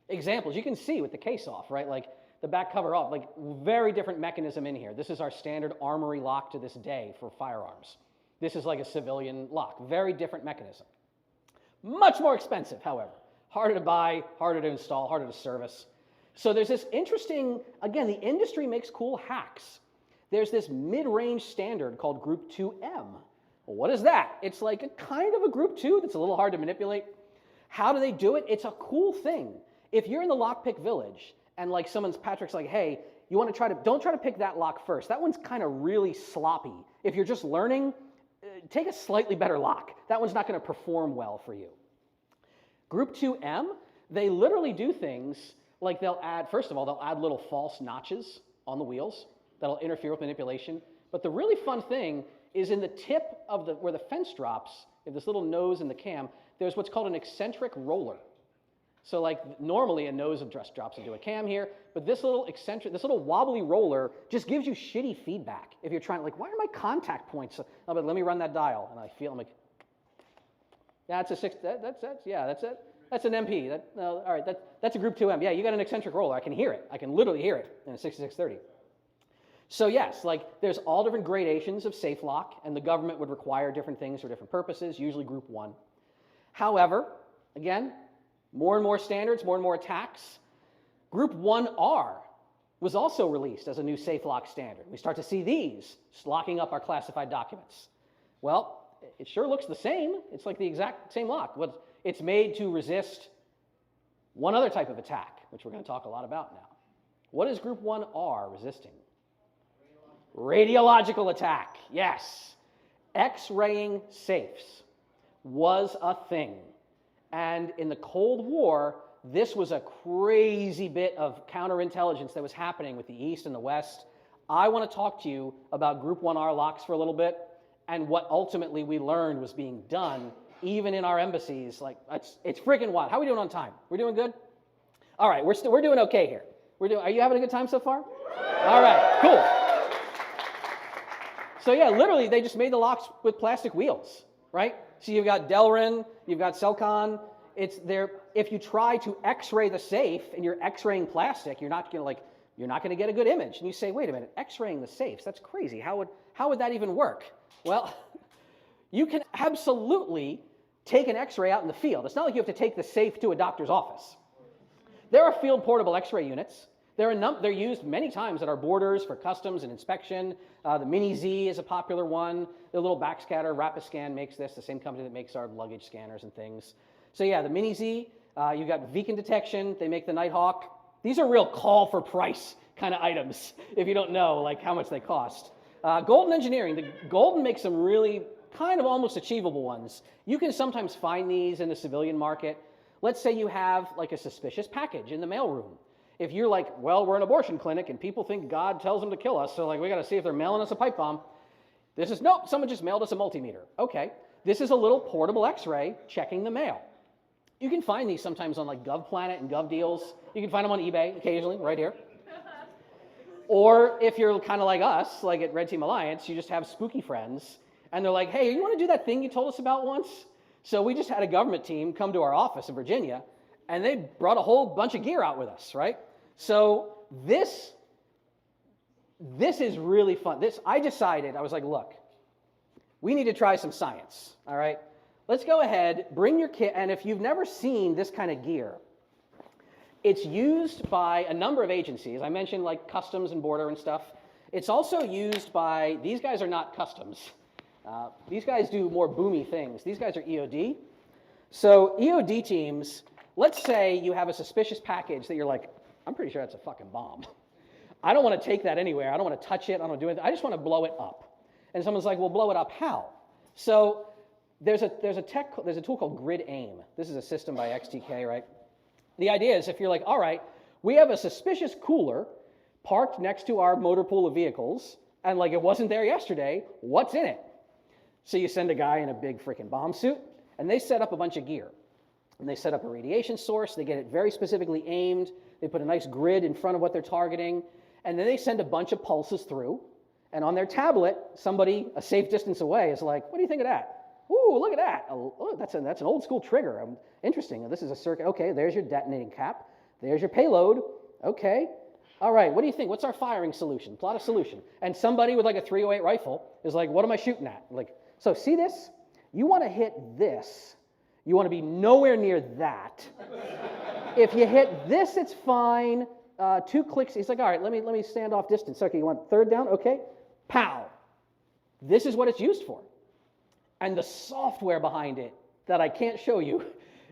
Examples, you can see with the case off, right? Like the back cover off, like very different mechanism in here. This is our standard armory lock to this day for firearms. This is like a civilian lock, very different mechanism. Much more expensive, however. Harder to buy, harder to install, harder to service. So there's this interesting, again, the industry makes cool hacks. There's this mid-range standard called Group 2M. Well, what is that? It's like a kind of a Group 2 that's a little hard to manipulate. How do they do it? It's a cool thing. If you're in the lockpick village and like Patrick's like, hey, you want to don't try to pick that lock first. That one's kind of really sloppy. If you're just learning, take a slightly better lock. That one's not going to perform well for you. Group 2M, they literally do things like first of all, they'll add little false notches on the wheels that'll interfere with manipulation. But the really fun thing is in the tip of where the fence drops, in this little nose in the cam, there's what's called an eccentric roller. So like normally a nose just drops into a cam here, but this little wobbly roller just gives you shitty feedback. If you're trying, like, why are my contact points? Oh, but let me run that dial, and I'm like, yeah, that's a 6. That's it. That's an MP. All right, that's a Group 2M. Yeah, you got an eccentric roller. I can hear it. I can literally hear it in a 6630. So yes, like there's all different gradations of safe lock, and the government would require different things for different purposes, usually group 1. However, again, more and more standards, more and more attacks. Group 1R was also released as a new safe lock standard. We start to see these locking up our classified documents. Well, it sure looks the same. It's like the exact same lock. But it's made to resist one other type of attack, which we're going to talk a lot about now. What is Group 1R resisting? Radiological attack, yes. X-raying safes was a thing. And in the Cold War, this was a crazy bit of counterintelligence that was happening with the East and the West. I want to talk to you about Group 1R locks for a little bit and what ultimately we learned was being done even in our embassies. Like, it's freaking wild. How are we doing on time? We're doing good? All right, we're doing okay here. Are you having a good time so far? All right, cool. So yeah, literally they just made the locks with plastic wheels, right? So you've got Delrin, you've got Celcon. It's there. If you try to X-ray the safe and you're X-raying plastic, you're not gonna get a good image. And you say, wait a minute, X-raying the safes? That's crazy. How would that even work? Well, you can absolutely take an X-ray out in the field. It's not like you have to take the safe to a doctor's office. There are field portable X-ray units. They're used many times at our borders for customs and inspection. The Mini Z is a popular one. The little backscatter, Rapiscan makes this, the same company that makes our luggage scanners and things. So yeah, the Mini Z, you've got beacon detection, they make the Nighthawk. These are real call for price kind of items, if you don't know like how much they cost. Golden Engineering, the Golden makes some really kind of almost achievable ones. You can sometimes find these in the civilian market. Let's say you have like a suspicious package in the mailroom. If you're like, well, we're an abortion clinic and people think God tells them to kill us, so like we got to see if they're mailing us a pipe bomb. This is, nope, someone just mailed us a multimeter. Okay, this is a little portable X-ray checking the mail. You can find these sometimes on like GovPlanet and GovDeals. You can find them on eBay occasionally, right here. Or if you're kind of like us, like at Red Team Alliance, you just have spooky friends, and they're like, hey, you want to do that thing you told us about once? So we just had a government team come to our office in Virginia, and they brought a whole bunch of gear out with us, right? So this is really fun. I decided, I was like, look, we need to try some science, all right? Let's go ahead, bring your kit, and if you've never seen this kind of gear, it's used by a number of agencies. I mentioned like Customs and Border and stuff. It's also used by, these guys are not Customs. These guys do more boomy things. These guys are EOD. So EOD teams, let's say you have a suspicious package that you're like, I'm pretty sure that's a fucking bomb. I don't want to take that anywhere. I don't want to touch it. I don't want to do anything. I just want to blow it up. And someone's like, well, blow it up how? So there's a tool called Grid Aim. This is a system by XTK, right? The idea is if you're like, all right, we have a suspicious cooler parked next to our motor pool of vehicles, and like it wasn't there yesterday, what's in it? So you send a guy in a big freaking bomb suit, and they set up a bunch of gear. And they set up a radiation source, they get it very specifically aimed, they put a nice grid in front of what they're targeting, and then they send a bunch of pulses through, and on their tablet, somebody a safe distance away is like, what do you think of that? Ooh, look at that. Oh, that's an old school trigger. Interesting. This is a circuit. Okay, there's your detonating cap. There's your payload. Okay. All right, what do you think? What's our firing solution? Plot a solution. And somebody with like a .308 rifle is like, what am I shooting at? Like, so see this? You want to hit this. You want to be nowhere near that. If you hit this, it's fine. 2 clicks. He's like, all right, let me stand off distance. Okay, you want third down? Okay. Pow. This is what it's used for. And the software behind it that I can't show you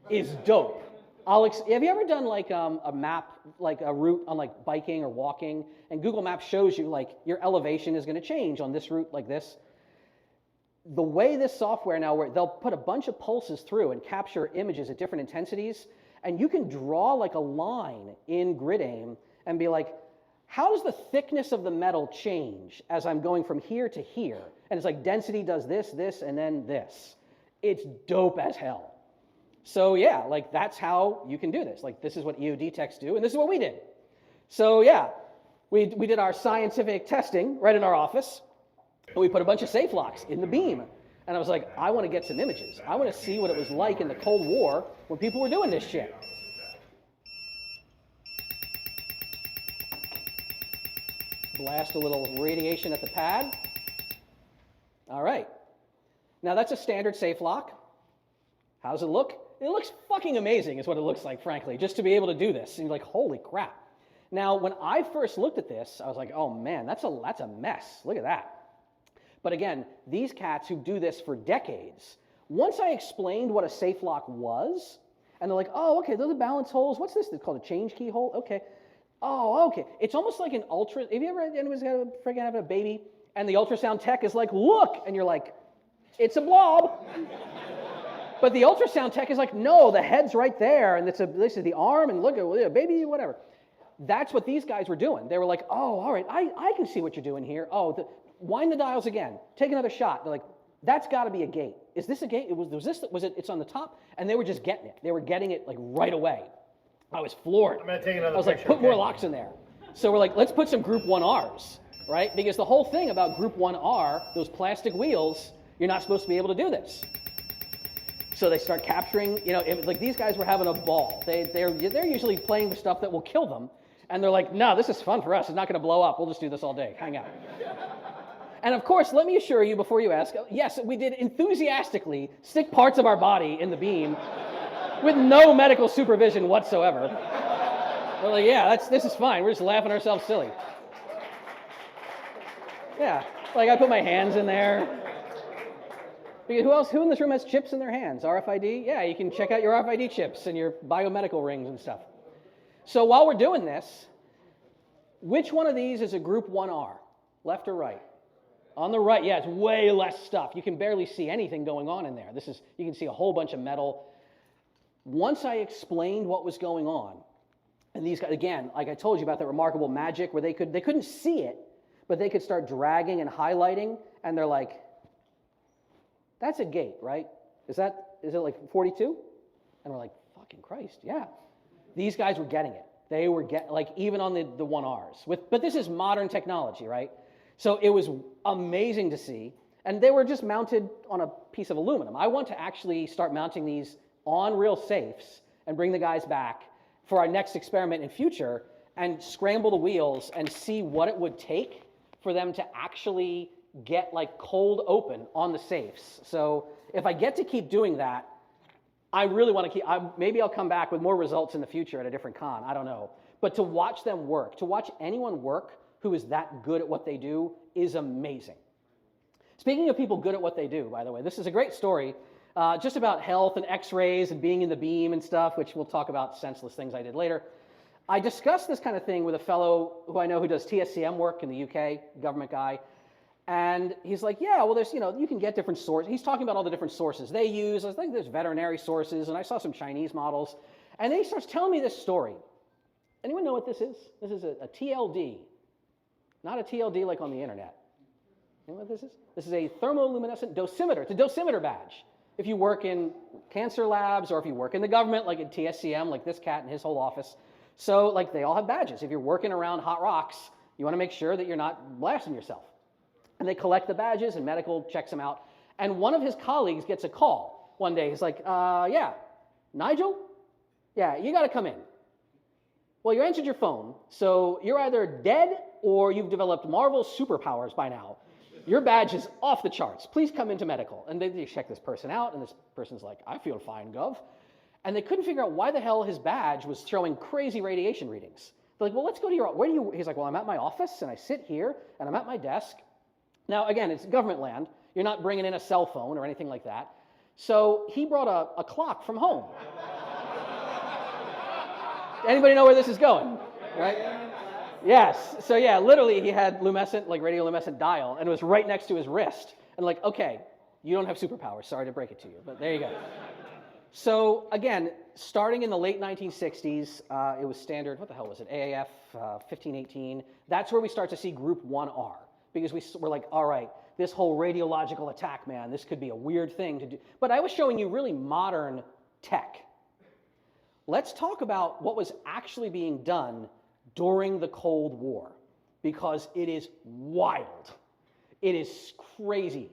is dope. Have you ever done like a map, like a route on like biking or walking, and Google Maps shows you like your elevation is going to change on this route like this? The way this software now works, they'll put a bunch of pulses through and capture images at different intensities, and you can draw like a line in Grid Aim and be like, how does the thickness of the metal change as I'm going from here to here? And it's like density does this, this, and then this. It's dope as hell. So yeah, like that's how you can do this. Like this is what EOD techs do, and this is what we did. So yeah, we did our scientific testing right in our office, and we put a bunch of safe locks in the beam. And I was like, I want to get some images. I want to see what it was like in the Cold War when people were doing this shit. blast a little radiation at the pad. All right. Now that's a standard safe lock. How does it look? It looks fucking amazing is what it looks like, frankly, just to be able to do this. And you're like, holy crap. Now, when I first looked at this, I was like, oh man, that's a mess. Look at that. But again, these cats who do this for decades, once I explained what a safe lock was, and they're like, oh, okay, those are balance holes. What's this? It's called a change key hole. Okay. Oh, okay. It's almost like an have you ever, anyone's got a freaking having a baby, and the ultrasound tech is like, look, and you're like, it's a blob. But the ultrasound tech is like, no, the head's right there, and this is the arm, and look at baby, whatever. That's what these guys were doing. They were like, oh, all right, I can see what you're doing here. Oh, wind the dials again. Take another shot. They're like, that's got to be a gate. Is this a gate? It's on the top? And they were just getting it. They were getting it like right away. I was floored. I'm going to take another I was like, picture, put more locks in there. So we're like, let's put some Group 1Rs, right? Because the whole thing about Group 1R, those plastic wheels, you're not supposed to be able to do this. So they start capturing, like these guys were having a ball. They're usually playing with stuff that will kill them. And they're like, no, this is fun for us. It's not going to blow up. We'll just do this all day. Hang out. And of course, let me assure you before you ask, yes, we did enthusiastically stick parts of our body in the beam with no medical supervision whatsoever. We're like, yeah, this is fine. We're just laughing ourselves silly. Yeah, like I put my hands in there. Because who in this room has chips in their hands? RFID? Yeah, you can check out your RFID chips and your biomedical rings and stuff. So while we're doing this, which one of these is a Group 1R? Left or right? On the right, yeah, it's way less stuff. You can barely see anything going on in there. You can see a whole bunch of metal. Once I explained what was going on, and these guys, again, like I told you about that remarkable magic where they couldn't see it, but they could start dragging and highlighting, and they're like, that's a gate, right? Is it like 42? And we're like, fucking Christ, yeah. These guys were getting it. They were even on the 1Rs. But this is modern technology, right? So it was amazing to see. And they were just mounted on a piece of aluminum. I want to actually start mounting these on real safes and bring the guys back for our next experiment in future and scramble the wheels and see what it would take for them to actually get like cold open on the safes. So if I get to keep doing that, I really want to maybe I'll come back with more results in the future at a different con, I don't know. But to watch them work, to watch anyone work who is that good at what they do is amazing. Speaking of people good at what they do, by the way, this is a great story just about health and x-rays and being in the beam and stuff, which we'll talk about senseless things I did later. I discussed this kind of thing with a fellow who I know who does TSCM work in the UK, government guy. And he's like, yeah, well, there's, you can get different sources. He's talking about all the different sources they use. I think there's veterinary sources, and I saw some Chinese models. And then he starts telling me this story. Anyone know what this is? This is a TLD, not a TLD like on the internet. You know what this is? This is a thermoluminescent dosimeter. It's a dosimeter badge. If you work in cancer labs or if you work in the government, like in TSCM, like this cat in his whole office. So, like, they all have badges. If you're working around hot rocks, you want to make sure that you're not blasting yourself. And they collect the badges, and medical checks them out. And one of his colleagues gets a call one day. He's like, yeah, Nigel? Yeah, you got to come in. Well, you answered your phone, so you're either dead or you've developed Marvel superpowers by now. Your badge is off the charts. Please come into medical. And they check this person out, and this person's like, I feel fine, Gov. And they couldn't figure out why the hell his badge was showing crazy radiation readings. They're like, well, let's go to your, he's like, well, I'm at my office, and I sit here, and I'm at my desk. Now, again, it's government land. You're not bringing in a cell phone or anything like that. So he brought a clock from home. Anybody know where this is going? Right? Yes. So yeah, literally he had radioluminescent dial, and it was right next to his wrist. And like, okay, you don't have superpowers. Sorry to break it to you, but there you go. So again, starting in the late 1960s, it was standard, what the hell was it? AAF 1518. That's where we start to see Group 1R. Because we're like, all right, this whole radiological attack, man, this could be a weird thing to do. But I was showing you really modern tech. Let's talk about what was actually being done during the Cold War, because it is wild. It is crazy.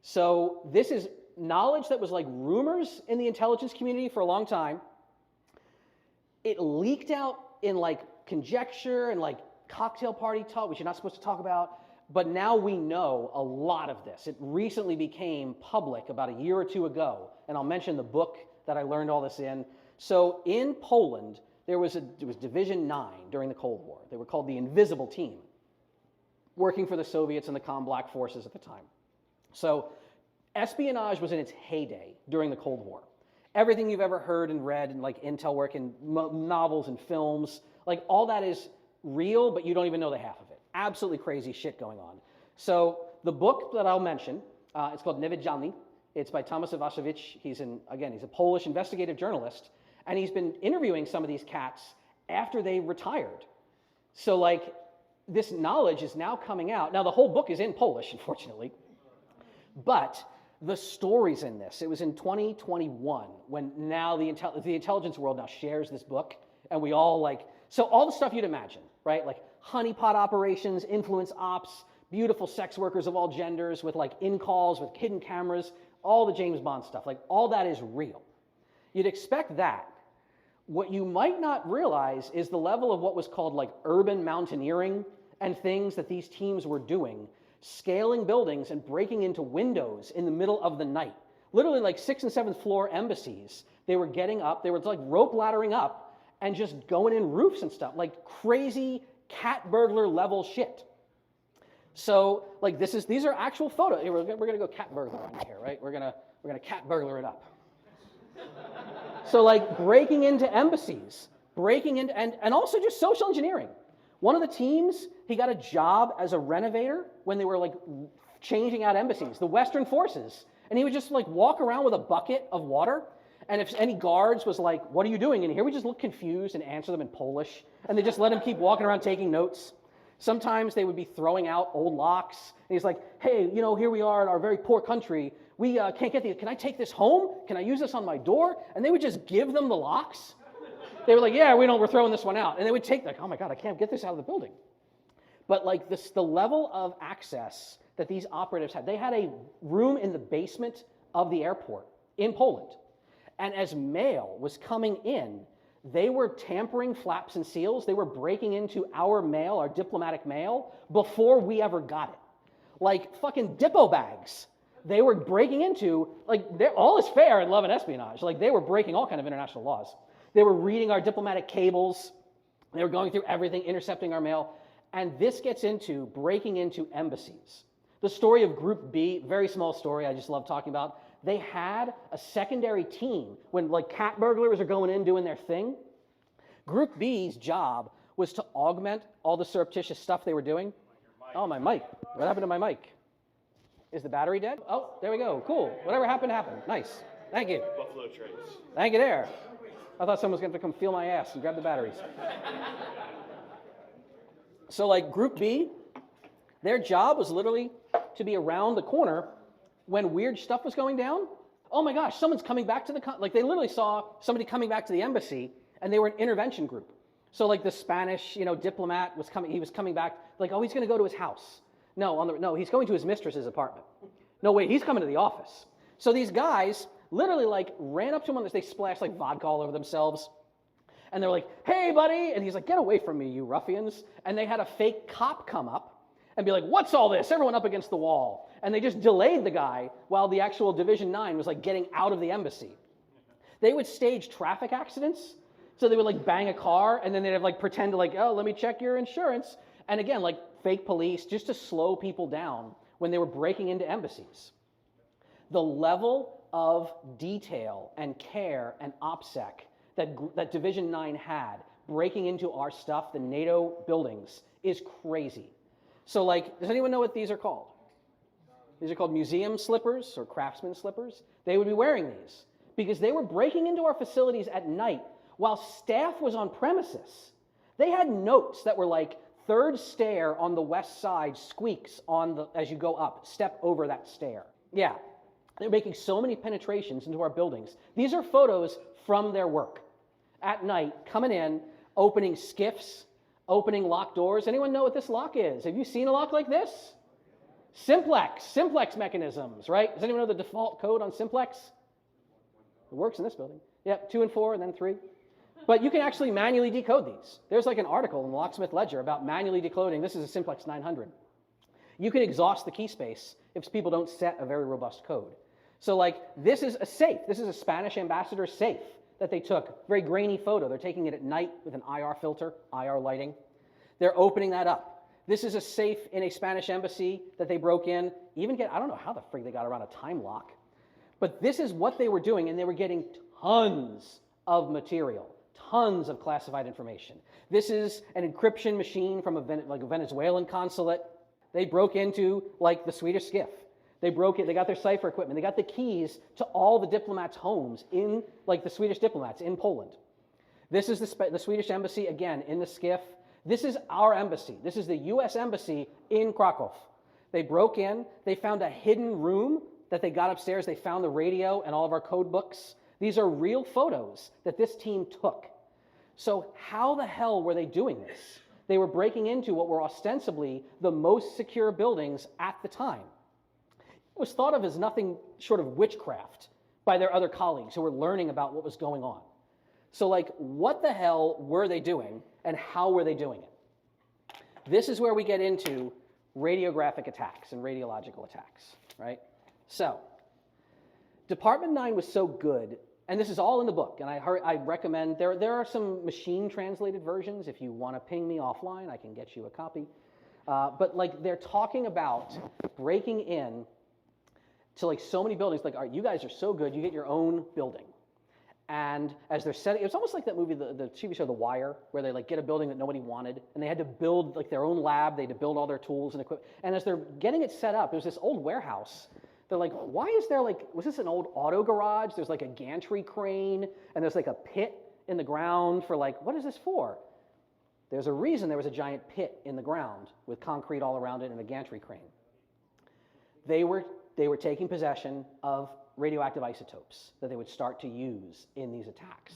So this is knowledge that was like rumors in the intelligence community for a long time. It leaked out in like conjecture and like cocktail party talk, which you're not supposed to talk about. But now we know a lot of this. It recently became public about a year or two ago, and I'll mention the book that I learned all this in. So in Poland, there was Division 9 during the Cold War. They were called the Invisible Team, working for the Soviets and the Black forces at the time. So espionage was in its heyday during the Cold War. Everything you've ever heard and read and like intel work and novels and films, like all that is real, but you don't even know the half of it. Absolutely crazy shit going on. So the book that I'll mention, it's called Niewidzialni. It's by Tomasz Iwaszkiewicz. He's a Polish investigative journalist, and he's been interviewing some of these cats after they retired. So like this knowledge is now coming out. Now the whole book is in Polish, unfortunately, but the stories in this, it was in 2021 when now the intelligence world now shares this book, and we all like, so all the stuff you'd imagine, right? Like honeypot operations, influence ops, beautiful sex workers of all genders with like in-calls, with hidden cameras, all the James Bond stuff, like all that is real. You'd expect that. What you might not realize is the level of what was called like urban mountaineering and things that these teams were doing, scaling buildings and breaking into windows in the middle of the night. Literally like 6th and 7th floor embassies, they were getting up, they were like rope laddering up and just going in roofs and stuff, like crazy cat burglar level shit. So like these are actual photos. We're gonna go cat burglar on here, right? We're gonna cat burglar it up. So like breaking into embassies, breaking into and also just social engineering. One of the teams, he got a job as a renovator when they were like changing out embassies, the Western forces, and he would just like walk around with a bucket of water. And if any guards was like, "What are you doing in here?" we just look confused and answer them in Polish, and they just let him keep walking around taking notes. Sometimes they would be throwing out old locks, and he's like, "Hey, you know, here we are in our very poor country. We can't get these. Can I take this home? Can I use this on my door?" And they would just give them the locks. They were like, "Yeah, we're throwing this one out." And they would take like, "Oh my God, I can't get this out of the building." But like this, the level of access that these operatives had, they had a room in the basement of the airport in Poland. And as mail was coming in, they were tampering flaps and seals. They were breaking into our mail, our diplomatic mail, before we ever got it. Like fucking Dippo bags. They were breaking into, like, all is fair in love and espionage. Like, they were breaking all kind of international laws. They were reading our diplomatic cables. They were going through everything, intercepting our mail. And this gets into breaking into embassies. The story of Group B, very small story I just love talking about. They had a secondary team when like cat burglars are going in doing their thing. Group B's job was to augment all the surreptitious stuff they were doing. Oh, my mic. What happened to my mic? Is the battery dead? Oh, there we go. Cool. Whatever happened, happened. Nice. Thank you. Buffalo Trace. Thank you there. I thought someone was going to come feel my ass and grab the batteries. So like Group B, their job was literally to be around the corner when weird stuff was going down. Oh my gosh, someone's coming back to like they literally saw somebody coming back to the embassy and they were an intervention group. So like the Spanish, diplomat was coming, he was coming back, like, oh, he's gonna go to his house. No, he's going to his mistress's apartment. No, wait, he's coming to the office. So these guys literally like ran up to him and they splashed like vodka all over themselves. And they're like, "Hey buddy," and he's like, "Get away from me, you ruffians." And they had a fake cop come up and be like, "What's all this? Everyone up against the wall." And they just delayed the guy while the actual Division 9 was like getting out of the embassy. They would stage traffic accidents. So they would like bang a car and then they'd have like pretend to like, "Oh, let me check your insurance." And again, like fake police just to slow people down when they were breaking into embassies. The level of detail and care and OPSEC that Division 9 had breaking into our stuff, the NATO buildings, is crazy. So like, does anyone know what these are called? These are called museum slippers or craftsman slippers. They would be wearing these because they were breaking into our facilities at night while staff was on premises. They had notes that were like, "Third stair on the west side squeaks as you go up. Step over that stair." Yeah, they're making so many penetrations into our buildings. These are photos from their work. At night, coming in, opening skiffs, opening locked doors. Anyone know what this lock is? Have you seen a lock like this? Simplex mechanisms, right? Does anyone know the default code on Simplex? It works in this building. Yep, 2 and 4 and then 3. But you can actually manually decode these. There's like an article in the Locksmith Ledger about manually decoding. This is a Simplex 900. You can exhaust the key space if people don't set a very robust code. So like, this is a safe. This is a Spanish ambassador safe that they took. Very grainy photo. They're taking it at night with an IR filter, IR lighting. They're opening that up. This is a safe in a Spanish embassy that they broke in. I don't know how the frig they got around a time lock. But this is what they were doing, and they were getting tons of material, tons of classified information. This is an encryption machine from a Venezuelan consulate. They broke into like the Swedish SCIF. They broke it, they got their cipher equipment, they got the keys to all the diplomats' homes in, like the Swedish diplomats in Poland. This is the Swedish embassy, again, in the SCIF. This is our embassy. This is the US embassy in Krakow. They broke in, they found a hidden room that they got upstairs. They found the radio and all of our code books. These are real photos that this team took. So how the hell were they doing this? They were breaking into what were ostensibly the most secure buildings at the time. It was thought of as nothing short of witchcraft by their other colleagues who were learning about what was going on. So like, what the hell were they doing and how were they doing it? This is where we get into radiographic attacks and radiological attacks, right? So, Department 9 was so good, and this is all in the book, and I recommend, there are some machine translated versions. If you want to ping me offline, I can get you a copy. But like, they're talking about breaking in to like so many buildings, like, all right, you guys are so good, you get your own building. And as they're setting, it's almost like that movie, the TV show The Wire, where they like get a building that nobody wanted, and they had to build like their own lab, they had to build all their tools and equipment. And as they're getting it set up, there's this old warehouse. They're like, why is there like, was this an old auto garage? There's like a gantry crane, and there's like a pit in the ground for like, what is this for? There's a reason there was a giant pit in the ground with concrete all around it and a gantry crane. They were taking possession of radioactive isotopes that they would start to use in these attacks.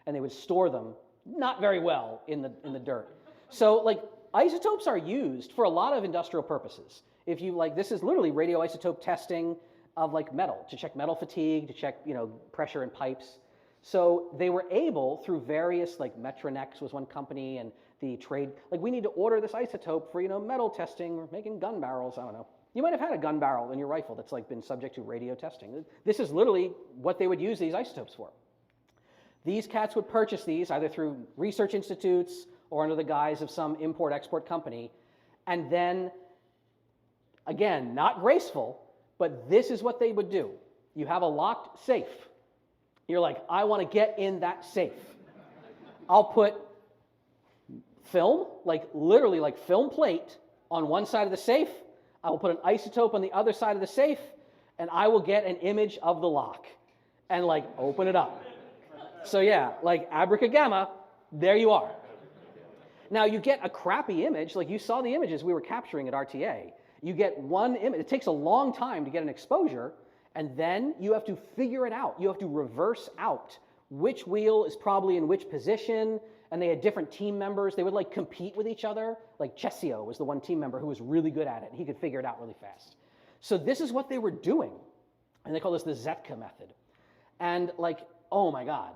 And they would store them, not very well, in the dirt. So like, isotopes are used for a lot of industrial purposes. If you like, this is literally radioisotope testing of like metal, to check metal fatigue, to check, pressure in pipes. So they were able, through various, like Metronex was one company, and the trade, like, we need to order this isotope for, metal testing, or making gun barrels, I don't know. You might have had a gun barrel in your rifle that's like been subject to radio testing. This is literally what they would use these isotopes for. These cats would purchase these either through research institutes or under the guise of some import-export company, and then, again, not graceful, but this is what they would do. You have a locked safe. You're like, I want to get in that safe. I'll put film, like literally like film plate on one side of the safe. I will put an isotope on the other side of the safe, and I will get an image of the lock and like open it up. So yeah, like abracadabra, there you are. Now you get a crappy image, like you saw the images we were capturing at RTA. You get one image, it takes a long time to get an exposure, and then you have to figure it out. You have to reverse out which wheel is probably in which position, and they had different team members. They would like compete with each other. Like Chessio was the one team member who was really good at it. He could figure it out really fast. So this is what they were doing. And they call this the Zetka method. And like, oh my God,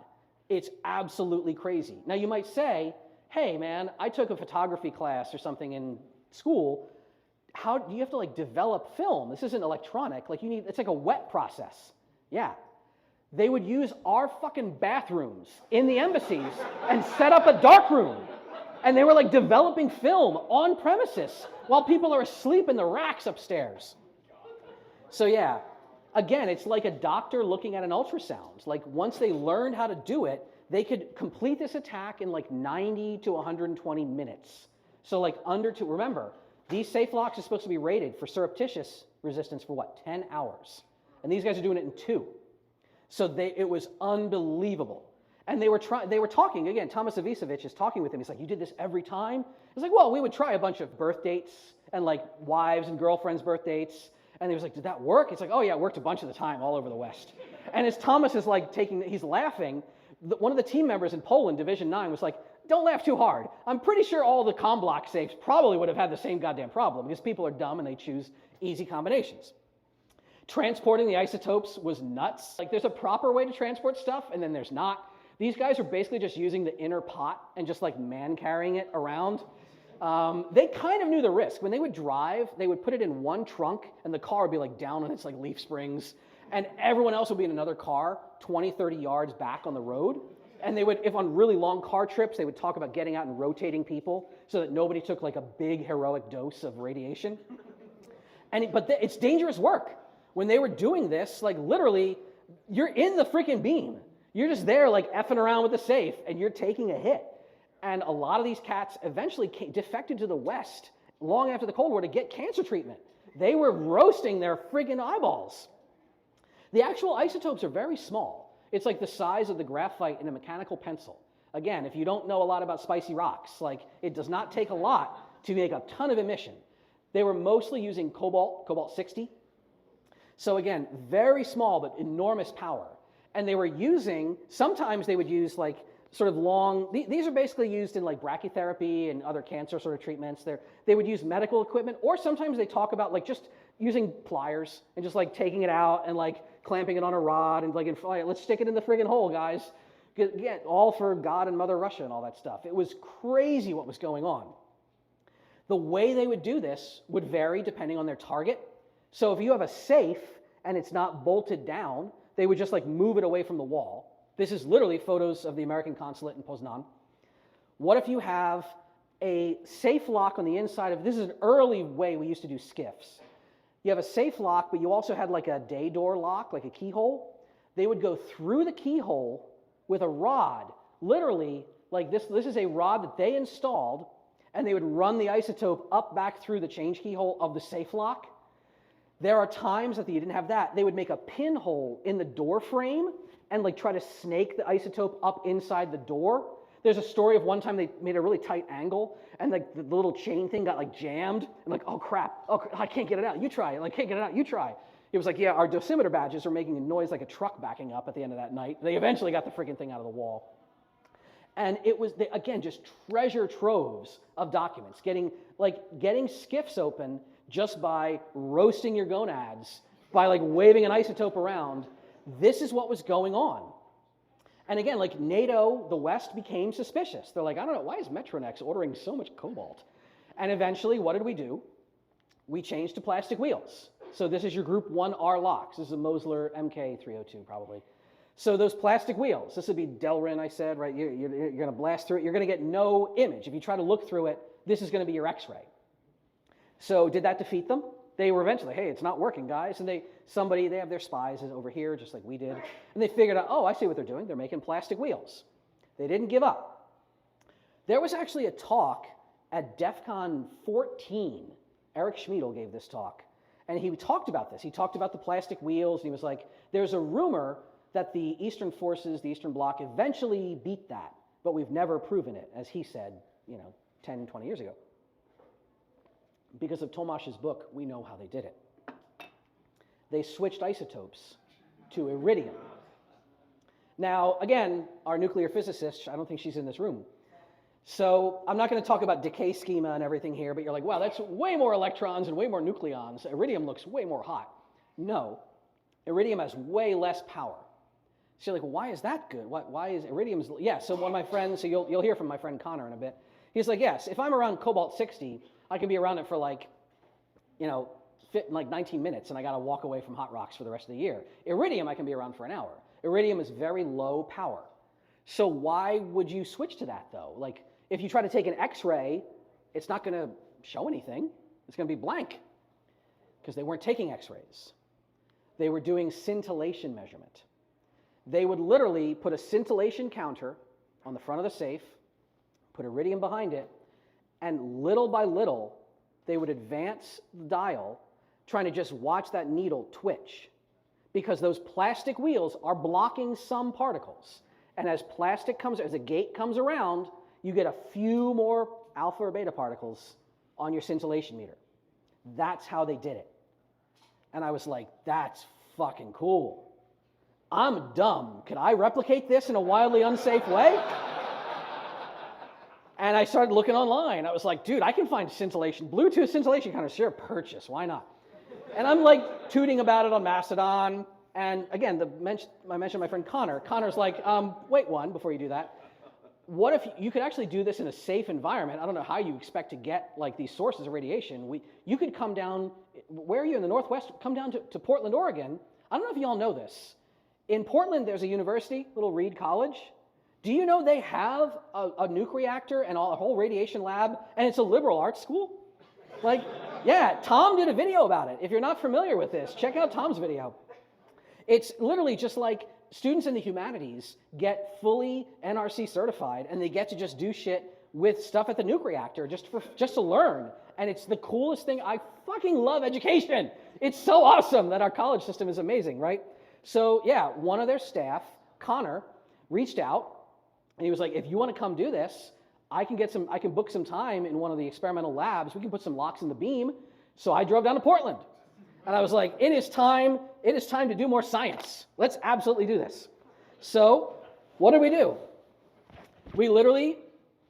it's absolutely crazy. Now you might say, hey man, I took a photography class or something in school. How do you have to like develop film? This isn't electronic. Like it's like a wet process. Yeah. They would use our fucking bathrooms in the embassies and set up a dark room. And they were like developing film on premises while people are asleep in the racks upstairs. So yeah, again, it's like a doctor looking at an ultrasound. Like once they learned how to do it, they could complete this attack in like 90 to 120 minutes. So like remember, these safe locks are supposed to be rated for surreptitious resistance for what, 10 hours. And these guys are doing it in 2. So it was unbelievable. And they were talking, again, Thomas Avisevich is talking with him. He's like, you did this every time? He's like, well, we would try a bunch of birth dates and like wives and girlfriends' birth dates. And he was like, did that work? It's like, oh yeah, it worked a bunch of the time all over the West. And as Thomas is like he's laughing, one of the team members in Poland, Division 9, was like, don't laugh too hard. I'm pretty sure all the comm block safes probably would have had the same goddamn problem because people are dumb and they choose easy combinations. Transporting the isotopes was nuts. Like there's a proper way to transport stuff and then there's not. These guys are basically just using the inner pot and just like man carrying it around. They kind of knew the risk. When they would drive, they would put it in one trunk and the car would be like down on its like leaf springs, and everyone else would be in another car 20, 30 yards back on the road. And they would, if on really long car trips, they would talk about getting out and rotating people so that nobody took like a big heroic dose of radiation. But it's dangerous work. When they were doing this, like literally, you're in the freaking beam. You're just there like effing around with the safe and you're taking a hit. And a lot of these cats eventually defected to the West long after the Cold War to get cancer treatment. They were roasting their friggin' eyeballs. The actual isotopes are very small. It's like the size of the graphite in a mechanical pencil. Again, if you don't know a lot about spicy rocks, like it does not take a lot to make a ton of emission. They were mostly using cobalt-60. So again, very small but enormous power. And they were using, sometimes they would use like sort of long, these are basically used in like brachytherapy and other cancer sort of treatments. They would use medical equipment, or sometimes they talk about like just using pliers and just like taking it out and like clamping it on a rod and like, let's stick it in the friggin' hole, guys. Get all for God and Mother Russia and all that stuff. It was crazy what was going on. The way they would do this would vary depending on their target. So if you have a safe and it's not bolted down, they would just like move it away from the wall. This is literally photos of the American consulate in Poznan. What if you have a safe lock on the inside of, this is an early way we used to do skiffs. You have a safe lock, but you also had like a day door lock, like a keyhole. They would go through the keyhole with a rod, literally like this. This is a rod that they installed, and they would run the isotope up back through the change keyhole of the safe lock. There are times that you didn't have that. They would make a pinhole in the door frame and like try to snake the isotope up inside the door. There's a story of one time they made a really tight angle and like the little chain thing got like jammed and like, oh crap, I can't get it out. You try it. Like, can't get it out. You try. It was like, yeah, our dosimeter badges are making a noise like a truck backing up at the end of that night. They eventually got the freaking thing out of the wall. And it was, again, just treasure troves of documents, getting skiffs open just by roasting your gonads, by like waving an isotope around. This is what was going on. And again, like NATO, the West became suspicious. They're like, I don't know, why is Metronex ordering so much cobalt? And eventually, what did we do? We changed to plastic wheels. So this is your Group 1R locks. This is a Mosler MK302 probably. So those plastic wheels, this would be Delrin, I said, right? You're going to blast through it. You're going to get no image. If you try to look through it, this is going to be your X-ray. So did that defeat them? They were eventually, hey, it's not working, guys. And they have their spies over here, just like we did. And they figured out, oh, I see what they're doing. They're making plastic wheels. They didn't give up. There was actually a talk at DEF CON 14. Eric Schmiedel gave this talk. And he talked about this. He talked about the plastic wheels. And he was like, there's a rumor that the Eastern forces, the Eastern Bloc, eventually beat that. But we've never proven it, as he said, 10, 20 years ago. Because of Tomasz's book, we know how they did it. They switched isotopes to iridium. Now, again, our nuclear physicist, I don't think she's in this room. So I'm not going to talk about decay schema and everything here, but you're like, wow, that's way more electrons and way more nucleons. Iridium looks way more hot. No, iridium has way less power. So you're like, well, why is that good? Why is iridium's? Yeah, so one of my friends, so you'll hear from my friend Connor in a bit. He's like, yes, if I'm around cobalt-60, I can be around it for like 19 minutes, and I got to walk away from hot rocks for the rest of the year. Iridium, I can be around for an hour. Iridium is very low power. So why would you switch to that, though? Like, if you try to take an X-ray, it's not going to show anything. It's going to be blank, because they weren't taking X-rays. They were doing scintillation measurement. They would literally put a scintillation counter on the front of the safe, put iridium behind it, and little by little, they would advance the dial, trying to just watch that needle twitch, because those plastic wheels are blocking some particles. And as a gate comes around, you get a few more alpha or beta particles on your scintillation meter. That's how they did it. And I was like, that's fucking cool. I'm dumb. Could I replicate this in a wildly unsafe way? And I started looking online. I was like, dude, I can find scintillation, Bluetooth scintillation counter, sure, purchase, why not? And I'm like tooting about it on Mastodon, And again, I mentioned my friend Connor. Connor's like, wait one, before you do that. What if you could actually do this in a safe environment? I don't know how you expect to get like these sources of radiation. You could come down, where are you in the Northwest? Come down to Portland, Oregon. I don't know if you all know this. In Portland, there's a university, Little Reed College. Do you know they have a nuke reactor and a whole radiation lab, and it's a liberal arts school? Like, yeah, Tom did a video about it. If you're not familiar with this, check out Tom's video. It's literally just like students in the humanities get fully NRC certified, and they get to just do shit with stuff at the nuke reactor just to learn. And it's the coolest thing. I fucking love education. It's so awesome that our college system is amazing, right? So yeah, one of their staff, Connor, reached out, and he was like, if you want to come do this, I can book some time in one of the experimental labs. We can put some locks in the beam. So I drove down to Portland. And I was like, it is time to do more science. Let's absolutely do this. So what did we do? We literally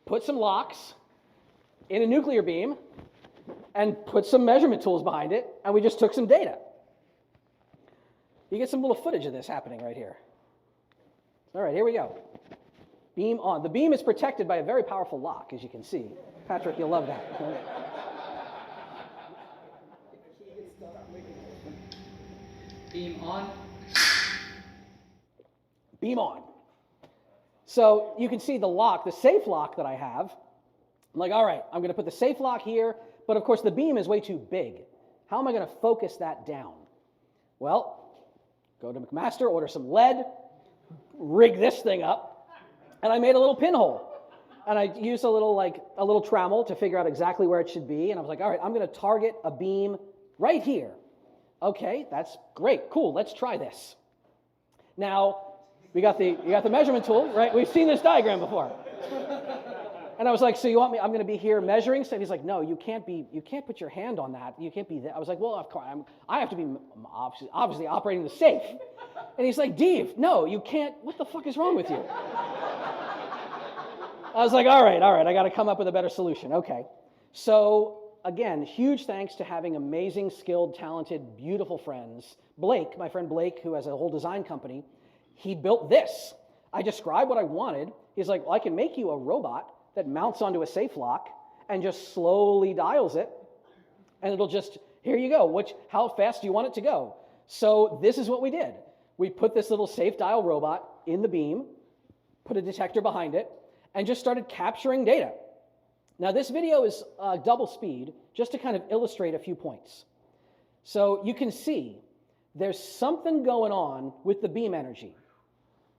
put some locks in a nuclear beam and put some measurement tools behind it, and we just took some data. You get some little footage of this happening right here. All right, here we go. Beam on. The beam is protected by a very powerful lock, as you can see. Patrick, you'll love that. Beam on. Beam on. So you can see the lock, the safe lock that I have. I'm like, all right, I'm going to put the safe lock here, but of course the beam is way too big. How am I going to focus that down? Well, go to McMaster, order some lead, rig this thing up, and I made a little pinhole. And I used a little trammel to figure out exactly where it should be. And I was like, all right, I'm going to target a beam right here. Okay, that's great, cool, let's try this. Now, you got the measurement tool, right? We've seen this diagram before. And I was like, so you want me, I'm going to be here measuring stuff? He's like, no, you can't put your hand on that. You can't be there. I was like, well, of course, I have to be obviously operating the safe. And he's like, Dave, no, you can't, what the fuck is wrong with you? I was like, all right, I got to come up with a better solution. Okay. So again, huge thanks to having amazing, skilled, talented, beautiful friends. Blake, my friend Blake, who has a whole design company, he built this. I described what I wanted. He's like, well, I can make you a robot that mounts onto a safe lock and just slowly dials it. And it'll just, here you go. How fast do you want it to go? So this is what we did. We put this little safe dial robot in the beam, put a detector behind it, and just started capturing data. Now this video is double speed, just to kind of illustrate a few points. So you can see there's something going on with the beam energy.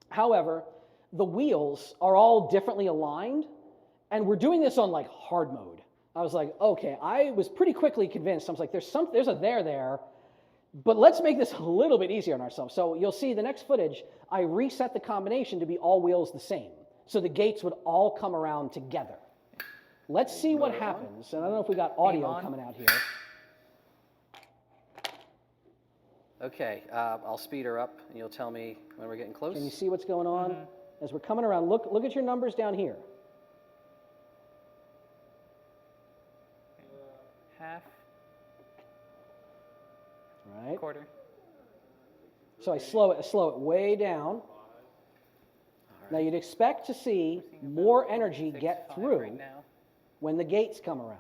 However, the wheels are all differently aligned, and we're doing this on like hard mode. I was like, okay, I was pretty quickly convinced. I was like, there's a there, but let's make this a little bit easier on ourselves. So you'll see the next footage, I reset the combination to be all wheels the same. So the gates would all come around together. Let's see what happens. And I don't know if we got audio coming out here. Okay, I'll speed her up, and you'll tell me when we're getting close. Can you see what's going on? Mm-hmm. As we're coming around, look at your numbers down here. Half. Right. Quarter. So I slow it way down. Right. Now you'd expect to see more energy get through right when the gates come around.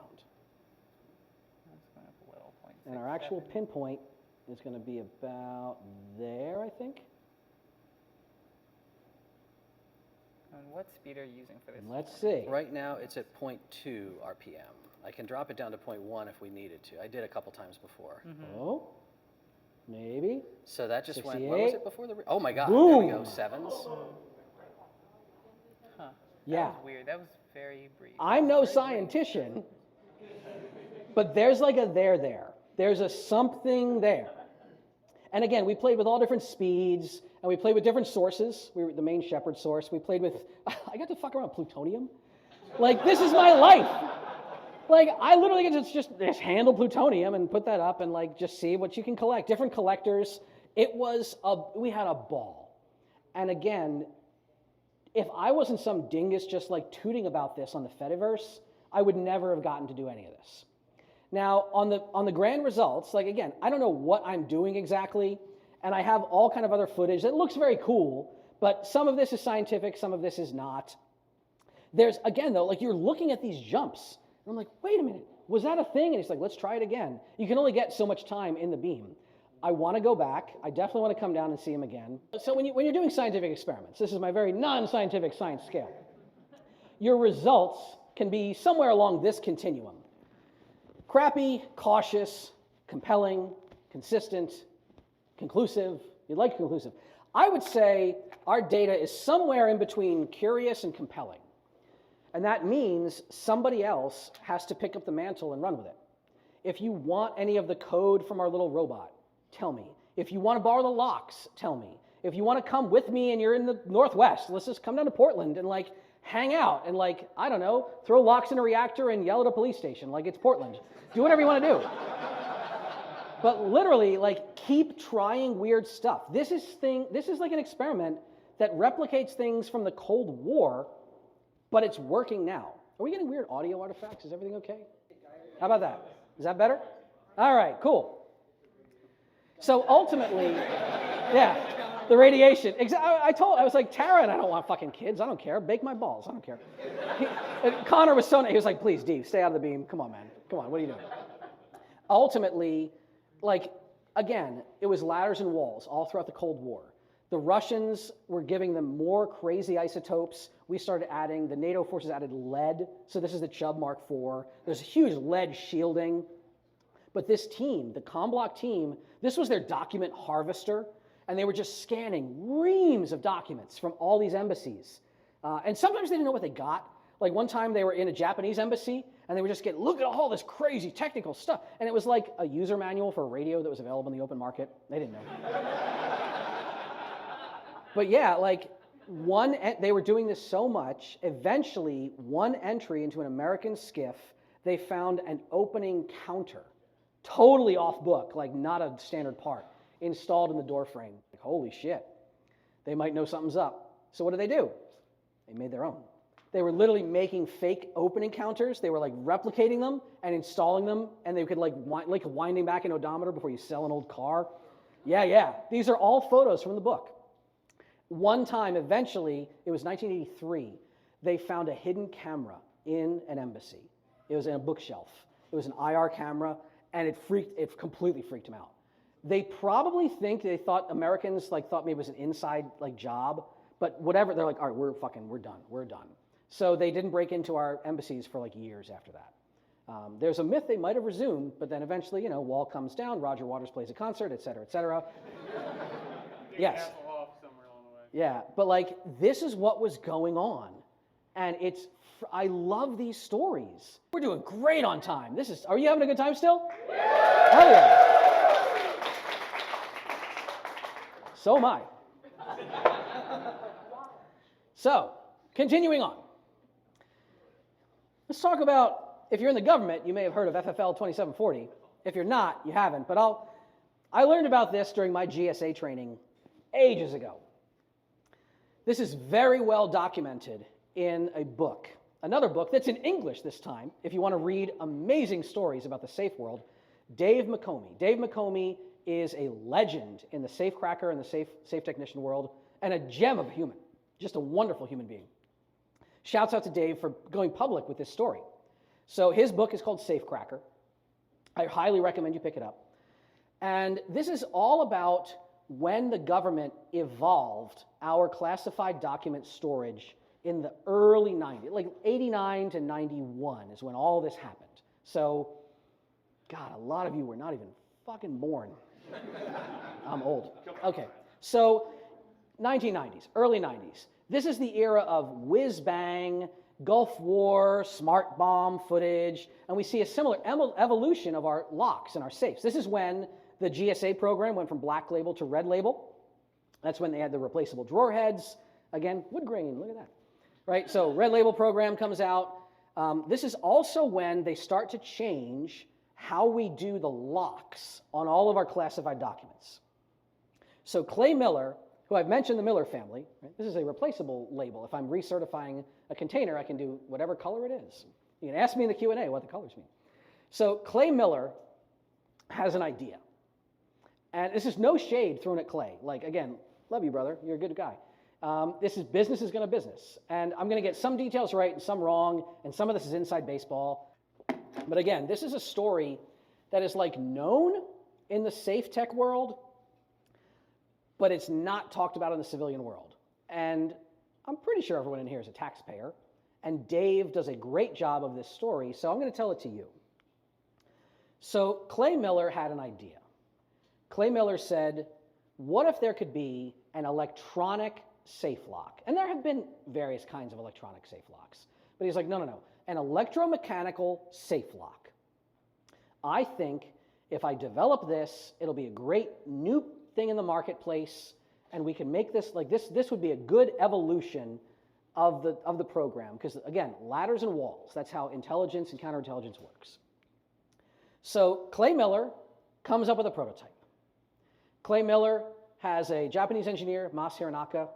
And our actual pinpoint is going to be about there, I think. And what speed are you using for this? And let's see. Right now it's at 0.2 RPM. I can drop it down to 0.1 if we needed to. I did a couple times before. Mm-hmm. Oh, maybe. So that just 68. Went, what was it before the, oh my God, boom. There we go, sevens. Huh. Yeah. That was weird, that was very brief. I'm no scientician, but there's like a there. There's a something there. And again, we played with all different speeds, and we played with different sources. We were the main Shepard source. We played with, I got to fuck around with plutonium. Like, this is my life. Like, I literally get to just handle plutonium and put that up and like just see what you can collect. Different collectors. We had a ball. And again, if I wasn't some dingus just like tooting about this on the Fediverse, I would never have gotten to do any of this. Now, on the grand results, like again, I don't know what I'm doing exactly, And I have all kind of other footage that looks very cool, but some of this is scientific, some of this is not. There's, again though, like you're looking at these jumps, and I'm like, wait a minute, was that a thing? And he's like, let's try it again. You can only get so much time in the beam. I want to go back. I definitely want to come down and see him again. So when you're doing scientific experiments, this is my very non-scientific science scale, your results can be somewhere along this continuum. Crappy, cautious, compelling, consistent, conclusive. You'd like conclusive. I would say our data is somewhere in between curious and compelling. And that means somebody else has to pick up the mantle and run with it. If you want any of the code from our little robot, tell me. If you want to borrow the locks, tell me. If you want to come with me and you're in the Northwest, let's just come down to Portland and like hang out and like, I don't know, throw locks in a reactor and yell at a police station like it's Portland. Do whatever you want to do. But literally, like, keep trying weird stuff. This is like an experiment that replicates things from the Cold War, but it's working now. Are we getting weird audio artifacts? Is everything okay? How about that? Is that better? All right, cool. So ultimately, yeah, the radiation. I was like, Tara and I don't want fucking kids. I don't care. Bake my balls. I don't care. Connor was so nice. He was like, please, Dave, stay out of the beam. Come on, man. Come on, what are you doing? Ultimately, like, again, it was ladders and walls all throughout the Cold War. The Russians were giving them more crazy isotopes. We started adding, the NATO forces added lead. So this is the Chubb Mark IV. There's huge lead shielding. But this team, the Comblock team, this was their document harvester. And they were just scanning reams of documents from all these embassies. And sometimes they didn't know what they got. Like one time they were in a Japanese embassy and they would just look at all this crazy technical stuff. And it was like a user manual for a radio that was available in the open market. They didn't know. But yeah, like they were doing this so much, eventually one entry into an American skiff, they found an opening counter, totally off book, like not a standard part, installed in the door frame. Like, holy shit, they might know something's up. So what did? They made their own. They were literally making fake opening counters. They were like replicating them and installing them, and they could like winding back an odometer before you sell an old car. Yeah. These are all photos from the book. One time, eventually, it was 1983, they found a hidden camera in an embassy. It was in a bookshelf. It was an IR camera, and it completely freaked them out. They probably they thought Americans thought maybe it was an inside job, but whatever, they're like, all right, we're done. So they didn't break into our embassies for years after that. There's a myth they might have resumed, but then eventually, wall comes down, Roger Waters plays a concert, et cetera, et cetera. Yes. Yeah, but this is what was going on. And I love these stories. We're doing great on time. Are you having a good time still? Yeah. Hell yeah. So am I. So, continuing on. Let's talk about, if you're in the government, you may have heard of FFL 2740. If you're not, you haven't. But I learned about this during my GSA training ages ago. This is very well documented in a book. Another book that's in English this time, if you want to read amazing stories about the safe world, Dave McComey. Dave McComey is a legend in the safecracker and the safe technician world, and a gem of a human, just a wonderful human being. Shouts out to Dave for going public with this story. So his book is called Safecracker. I highly recommend you pick it up. And this is all about when the government evolved our classified document storage in the early 90s, 89 to 91 is when all this happened. So, God, a lot of you were not even fucking born. I'm old. Okay, so 1990s, early 90s. This is the era of whiz-bang, Gulf War, smart bomb footage, and we see a similar evolution of our locks and our safes. This is when the GSA program went from black label to red label. That's when they had the replaceable drawer heads. Again, wood grain, look at that. Right, so red label program comes out. This is also when they start to change how we do the locks on all of our classified documents. So Clay Miller, who I've mentioned the Miller family, right? This is a replaceable label. If I'm recertifying a container, I can do whatever color it is. You can ask me in the Q&A what the colors mean. So Clay Miller has an idea. And this is no shade thrown at Clay. Like, again, love you, brother. You're a good guy. This is business is going to business. And I'm going to get some details right and some wrong, and some of this is inside baseball. But again, this is a story that is like known in the safe tech world, but it's not talked about in the civilian world. And I'm pretty sure everyone in here is a taxpayer, and Dave does a great job of this story, so I'm going to tell it to you. So Clay Miller had an idea. Clay Miller said, what if there could be an electronic safe lock? And there have been various kinds of electronic safe locks. But he's like, no, an electromechanical safe lock. I think if I develop this, it'll be a great new thing in the marketplace, and we can make this, like this would be a good evolution of the program. Because again, ladders and walls, that's how intelligence and counterintelligence works. So Clay Miller comes up with a prototype. Clay Miller has a Japanese engineer, Mas Hironaka.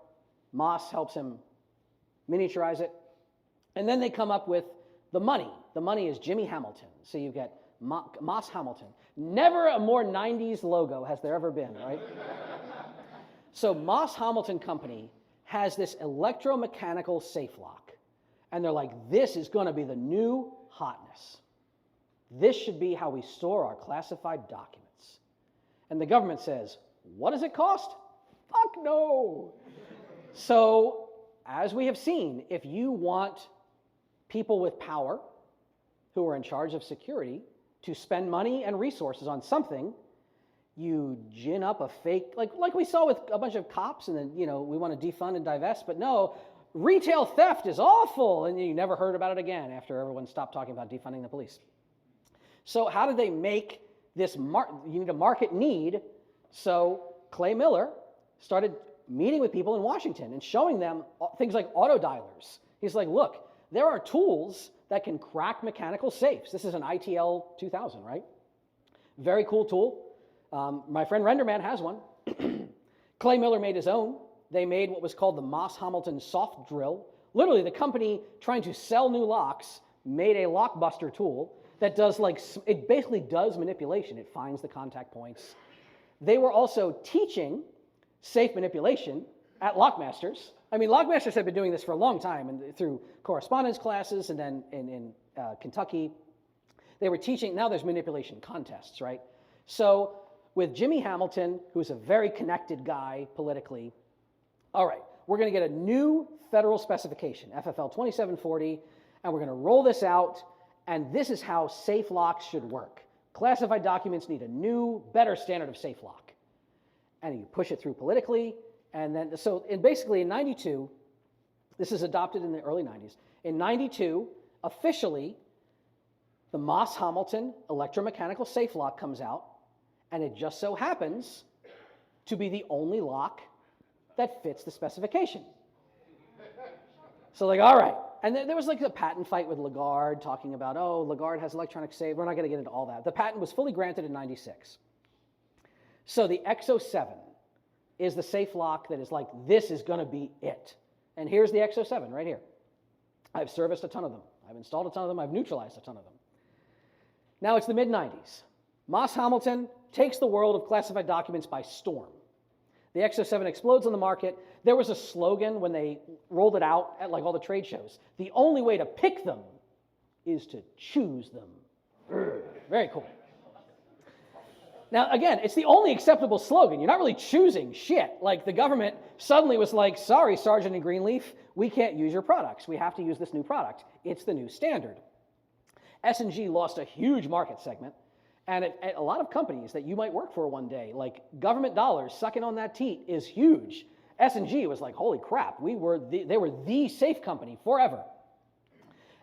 Mas helps him miniaturize it. And then they come up with the money. The money is Jimmy Hamilton. So you get Mas Hamilton. Never a more 90s logo has there ever been, right? So Mas Hamilton Company has this electromechanical safe lock. And they're like, this is going to be the new hotness. This should be how we store our classified documents. And the government says, what does it cost? Fuck no. So, as we have seen, if you want people with power who are in charge of security to spend money and resources on something, you gin up a fake, like we saw with a bunch of cops, and then, we want to defund and divest, but no, retail theft is awful, and you never heard about it again after everyone stopped talking about defunding the police. So how did they make this, you need a market need, so Clay Miller started meeting with people in Washington and showing them things like auto dialers. He's like, look, there are tools that can crack mechanical safes. This is an ITL 2000, right? Very cool tool. My friend Renderman has one. Clay Miller made his own. They made what was called the Mas Hamilton soft drill. Literally, the company trying to sell new locks made a lockbuster tool that does it basically does manipulation. It finds the contact points. They were also teaching safe manipulation at Lockmasters. I mean, Lockmasters have been doing this for a long time, and through correspondence classes, and then in Kentucky, they were teaching. Now there's manipulation contests, right? So with Jimmy Hamilton, who's a very connected guy politically, all right, we're going to get a new federal specification, FFL 2740, and we're going to roll this out, and this is how safe locks should work. Classified documents need a new, better standard of safe lock. And you push it through politically, and then, basically in 92, this is adopted in the early 90s. In 92, officially, the Mas Hamilton electromechanical safe lock comes out, and it just so happens to be the only lock that fits the specification. So all right. And there was a patent fight with Lagarde talking about, Lagarde has electronic safe. We're not going to get into all that. The patent was fully granted in 96. So the X07 is the safe lock that is this is going to be it. And here's the X07 right here. I've serviced a ton of them. I've installed a ton of them. I've neutralized a ton of them. Now it's the mid-90s. Mas Hamilton takes the world of classified documents by storm. The X07 explodes on the market. There was a slogan when they rolled it out at all the trade shows. The only way to pick them is to choose them. Very cool. Now, again, it's the only acceptable slogan. You're not really choosing shit. The government suddenly was like, sorry, Sergeant in Greenleaf, we can't use your products. We have to use this new product. It's the new standard. S&G lost a huge market segment. And at a lot of companies that you might work for one day, government dollars sucking on that teat is huge. S&G was holy crap, they were the safe company forever.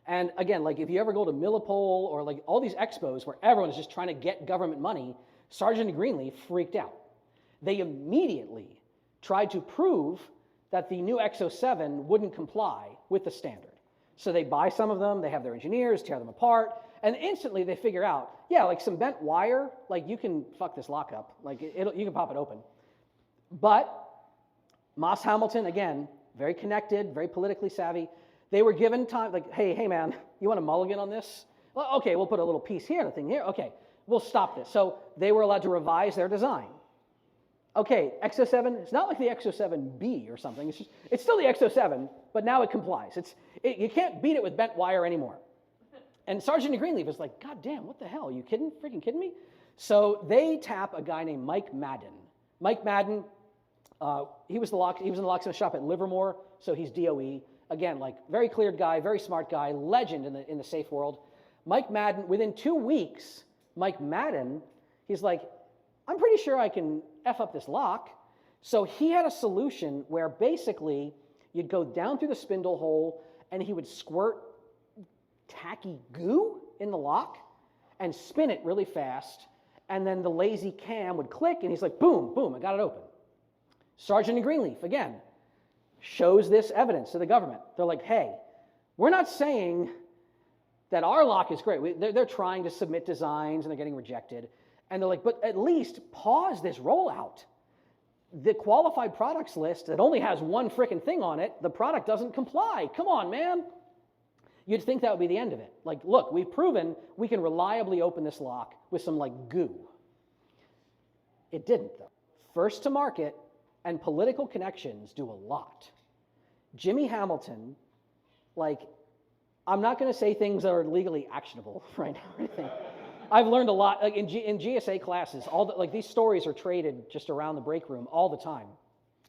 And again, if you ever go to Millipole or all these expos where everyone is just trying to get government money, Sergeant Greenleaf freaked out. They immediately tried to prove that the new X07 wouldn't comply with the standard. So they buy some of them, they have their engineers tear them apart, and instantly they figure out, some bent wire, you can fuck this lock up. You can pop it open. But Mas Hamilton, again, very connected, very politically savvy, they were given time, hey man, you want a mulligan on this? Well, okay, we'll put a little piece here and a thing here. Okay, we'll stop this. So they were allowed to revise their design. Okay, Exo 7, it's not like the Exo 7B or something. It's still the Exo 7, but now it complies. You can't beat it with bent wire anymore. And Sergeant Greenleaf is like, God damn, what the hell? Are you freaking kidding me? So they tap a guy named Mike Madden. Mike Madden, he was in the locksmith shop at Livermore, so he's DOE. Again, like very clear guy, very smart guy, legend in the safe world. Mike Madden, within 2 weeks, Mike Madden, he's like, I'm pretty sure I can F up this lock. So he had a solution where basically you'd go down through the spindle hole and he would squirt tacky goo in the lock and spin it really fast. And then the lazy cam would click and he's like, boom, boom, I got it open. Sergeant Greenleaf, again, shows this evidence to the government. They're like, hey, we're not saying that our lock is great. They're trying to submit designs and they're getting rejected. And they're like, but at least pause this rollout. The qualified products list that only has one frickin' thing on it, the product doesn't comply. Come on, man. You'd think that would be the end of it. Like, look, we've proven we can reliably open this lock with some like goo. It didn't though. First to market and political connections do a lot. Jimmy Hamilton, like, I'm not going to say things that are legally actionable right now or anything. I've learned a lot, like in GSA classes, these stories are traded just around the break room all the time.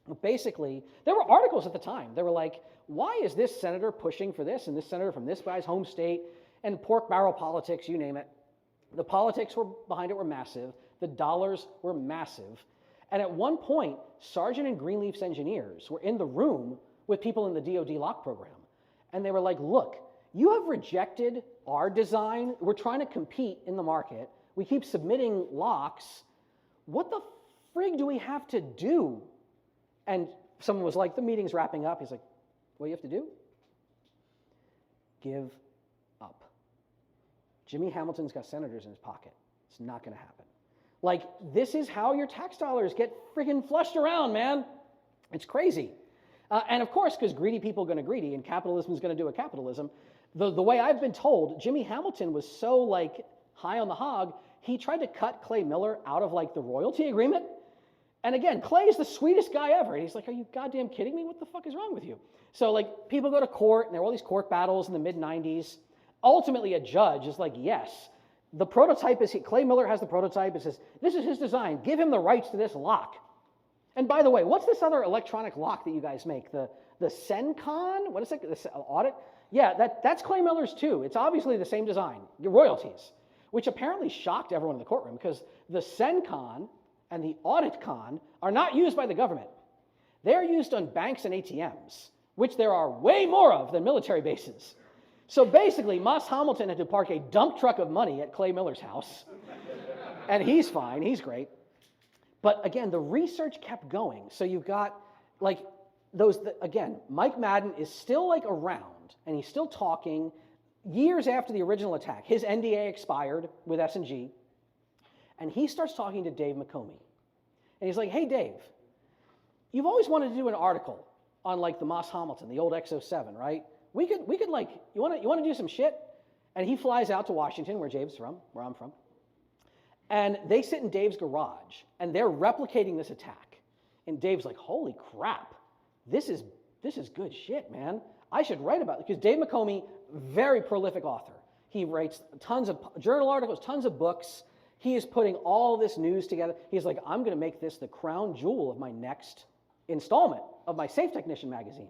But basically, there were articles at the time. They were like, why is this senator pushing for this and this senator from this guy's home state and pork barrel politics, you name it. The politics behind it were massive. The dollars were massive. And at one point, Sargent and Greenleaf's engineers were in the room with people in the DoD lock program. And they were like, look, you have rejected our design. We're trying to compete in the market. We keep submitting locks. What the frig do we have to do? And someone was like, the meeting's wrapping up. He's like, what do you have to do? Give up. Jimmy Hamilton's got senators in his pocket. It's not going to happen. Like, this is how your tax dollars get friggin' flushed around, man. It's crazy. And of course, because greedy people are going to greedy and capitalism is going to do a capitalism, the way I've been told, Jimmy Hamilton was so like high on the hog, he tried to cut Clay Miller out of like the royalty agreement. And again, Clay is the sweetest guy ever. And he's like, are you goddamn kidding me? What the fuck is wrong with you? So like people go to court and there were all these court battles in the mid 90s. Ultimately, a judge is like, yes, the prototype is, Clay Miller has the prototype. It says, this is his design. Give him the rights to this lock. And by the way, what's this other electronic lock that you guys make? The Sencon? What is it? The audit? Yeah, that's Clay Miller's too. It's obviously the same design, your royalties, which apparently shocked everyone in the courtroom because the Sencon and the AuditCon are not used by the government. They're used on banks and ATMs, which there are way more of than military bases. So basically, Moss Hamilton had to park a dump truck of money at Clay Miller's house. And he's fine, he's great. But again, the research kept going. So you've got like again, Mike Madden is still like around and he's still talking years after the original attack. His NDA expired with S&G. And he starts talking to Dave McComey. And he's like, hey, Dave, you've always wanted to do an article on like the Moss Hamilton, the old Exo 7, right? We could like, you want to do some shit? And he flies out to Washington, where Dave's from, where I'm from. And they sit in Dave's garage, and they're replicating this attack. And Dave's like, holy crap, this is good shit, man. I should write about it. Because Dave McComey, very prolific author. He writes tons of journal articles, tons of books. He is putting all this news together. He's like, I'm going to make this the crown jewel of my next installment of my Safe Technician magazine.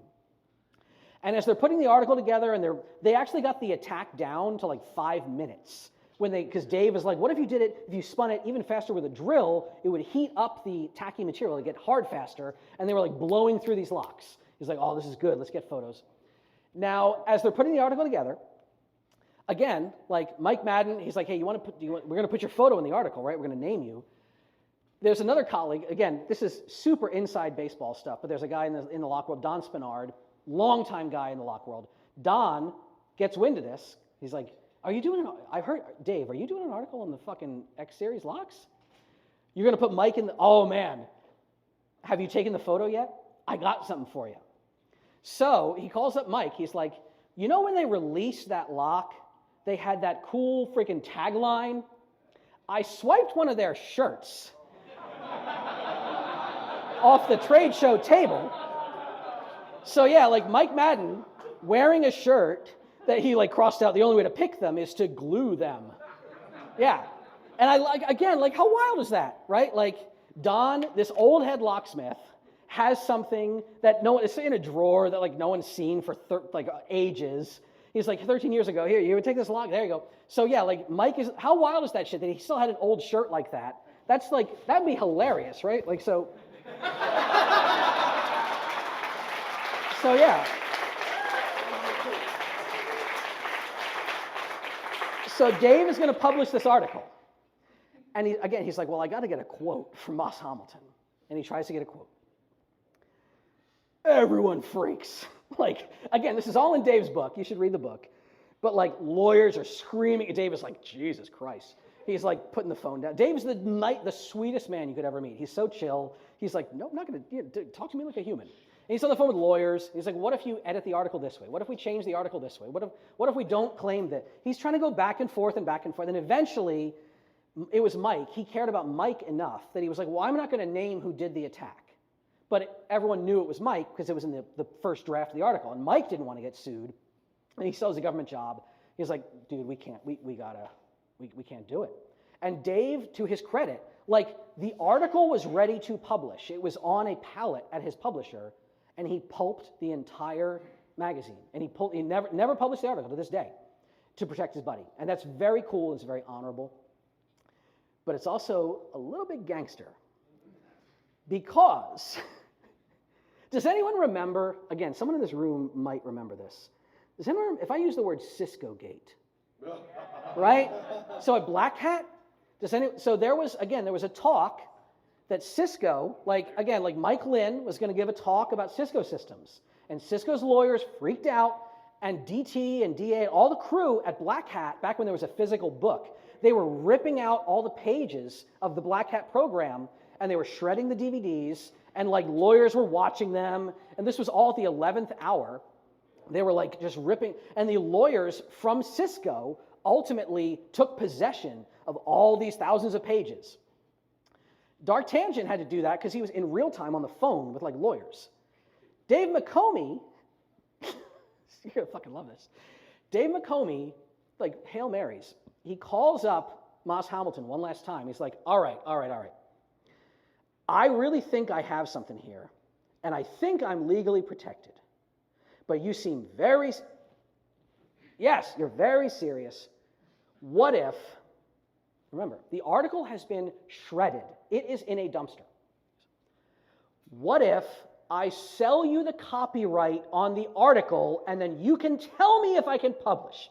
And as they're putting the article together, and they actually got the attack down to like 5 minutes. Because Dave is like, what if you did it, if you spun it even faster with a drill, it would heat up the tacky material, it'd get hard faster, and they were like blowing through these locks. He's like, oh, this is good, let's get photos. Now, as they're putting the article together, again, like Mike Madden, he's like, hey, we're going to put your photo in the article, right? We're going to name you. There's another colleague, again, this is super inside baseball stuff, but there's a guy in the lock world, Don Spinard, longtime guy in the lock world. Don gets wind of this. He's like, I've heard, Dave, are you doing an article on the fucking X-Series locks? You're going to put Mike in oh man, have you taken the photo yet? I got something for you. So he calls up Mike. He's like, you know when they released that lock, they had that cool freaking tagline? I swiped one of their shirts. off the trade show table. So yeah, like Mike Madden wearing a shirt that he like crossed out, the only way to pick them is to glue them. Yeah. And I like, again, like how wild is that, right? Like Don, this old head locksmith, has something that no one, it's in a drawer that like no one's seen for ages. He's like 13 years ago, here, you would take this lock, there you go. So yeah, like Mike is, how wild is that shit that he still had an old shirt like that? That's like, that'd be hilarious, right? Like, so yeah. So Dave is going to publish this article. And he's like, well, I got to get a quote from Moss Hamilton. And he tries to get a quote. Everyone freaks. Like, again, this is all in Dave's book. You should read the book. But like lawyers are screaming. Dave is like, Jesus Christ. He's like putting the phone down. Dave's the sweetest man you could ever meet. He's so chill. He's like, no, I'm not going to talk to me like a human. And he's on the phone with lawyers. He's like, what if you edit the article this way? What if we change the article this way? What if we don't claim that? He's trying to go back and forth. And eventually, it was Mike. He cared about Mike enough that he was like, well, I'm not going to name who did the attack. But everyone knew it was Mike because it was in the first draft of the article. And Mike didn't want to get sued. And he still has a government job. He's like, dude, we can't do it. And Dave, to his credit, like the article was ready to publish. It was on a pallet at his publisher. And he pulped the entire magazine. And he never published the article to this day to protect his buddy. And that's very cool. And it's very honorable. But it's also a little bit gangster. Because, does anyone remember, again, someone in this room might remember this. Does anyone, if I use the word Cisco Gate, right? So at Black Hat, so there was a talk that Cisco, like Mike Lynn was going to give a talk about Cisco systems. And Cisco's lawyers freaked out, and DT and DA, all the crew at Black Hat, back when there was a physical book, they were ripping out all the pages of the Black Hat program, and they were shredding the DVDs, and like lawyers were watching them, and this was all at the 11th hour. They were like just ripping, and the lawyers from Cisco ultimately took possession of all these thousands of pages. Dark Tangent had to do that because he was in real time on the phone with like lawyers. Dave McComey, you're gonna fucking love this. Dave McComey, like Hail Marys, he calls up Moss Hamilton one last time. He's like, all right. I really think I have something here, and I think I'm legally protected. But you seem you're very serious. What if, remember, the article has been shredded. It is in a dumpster. What if I sell you the copyright on the article, and then you can tell me if I can publish?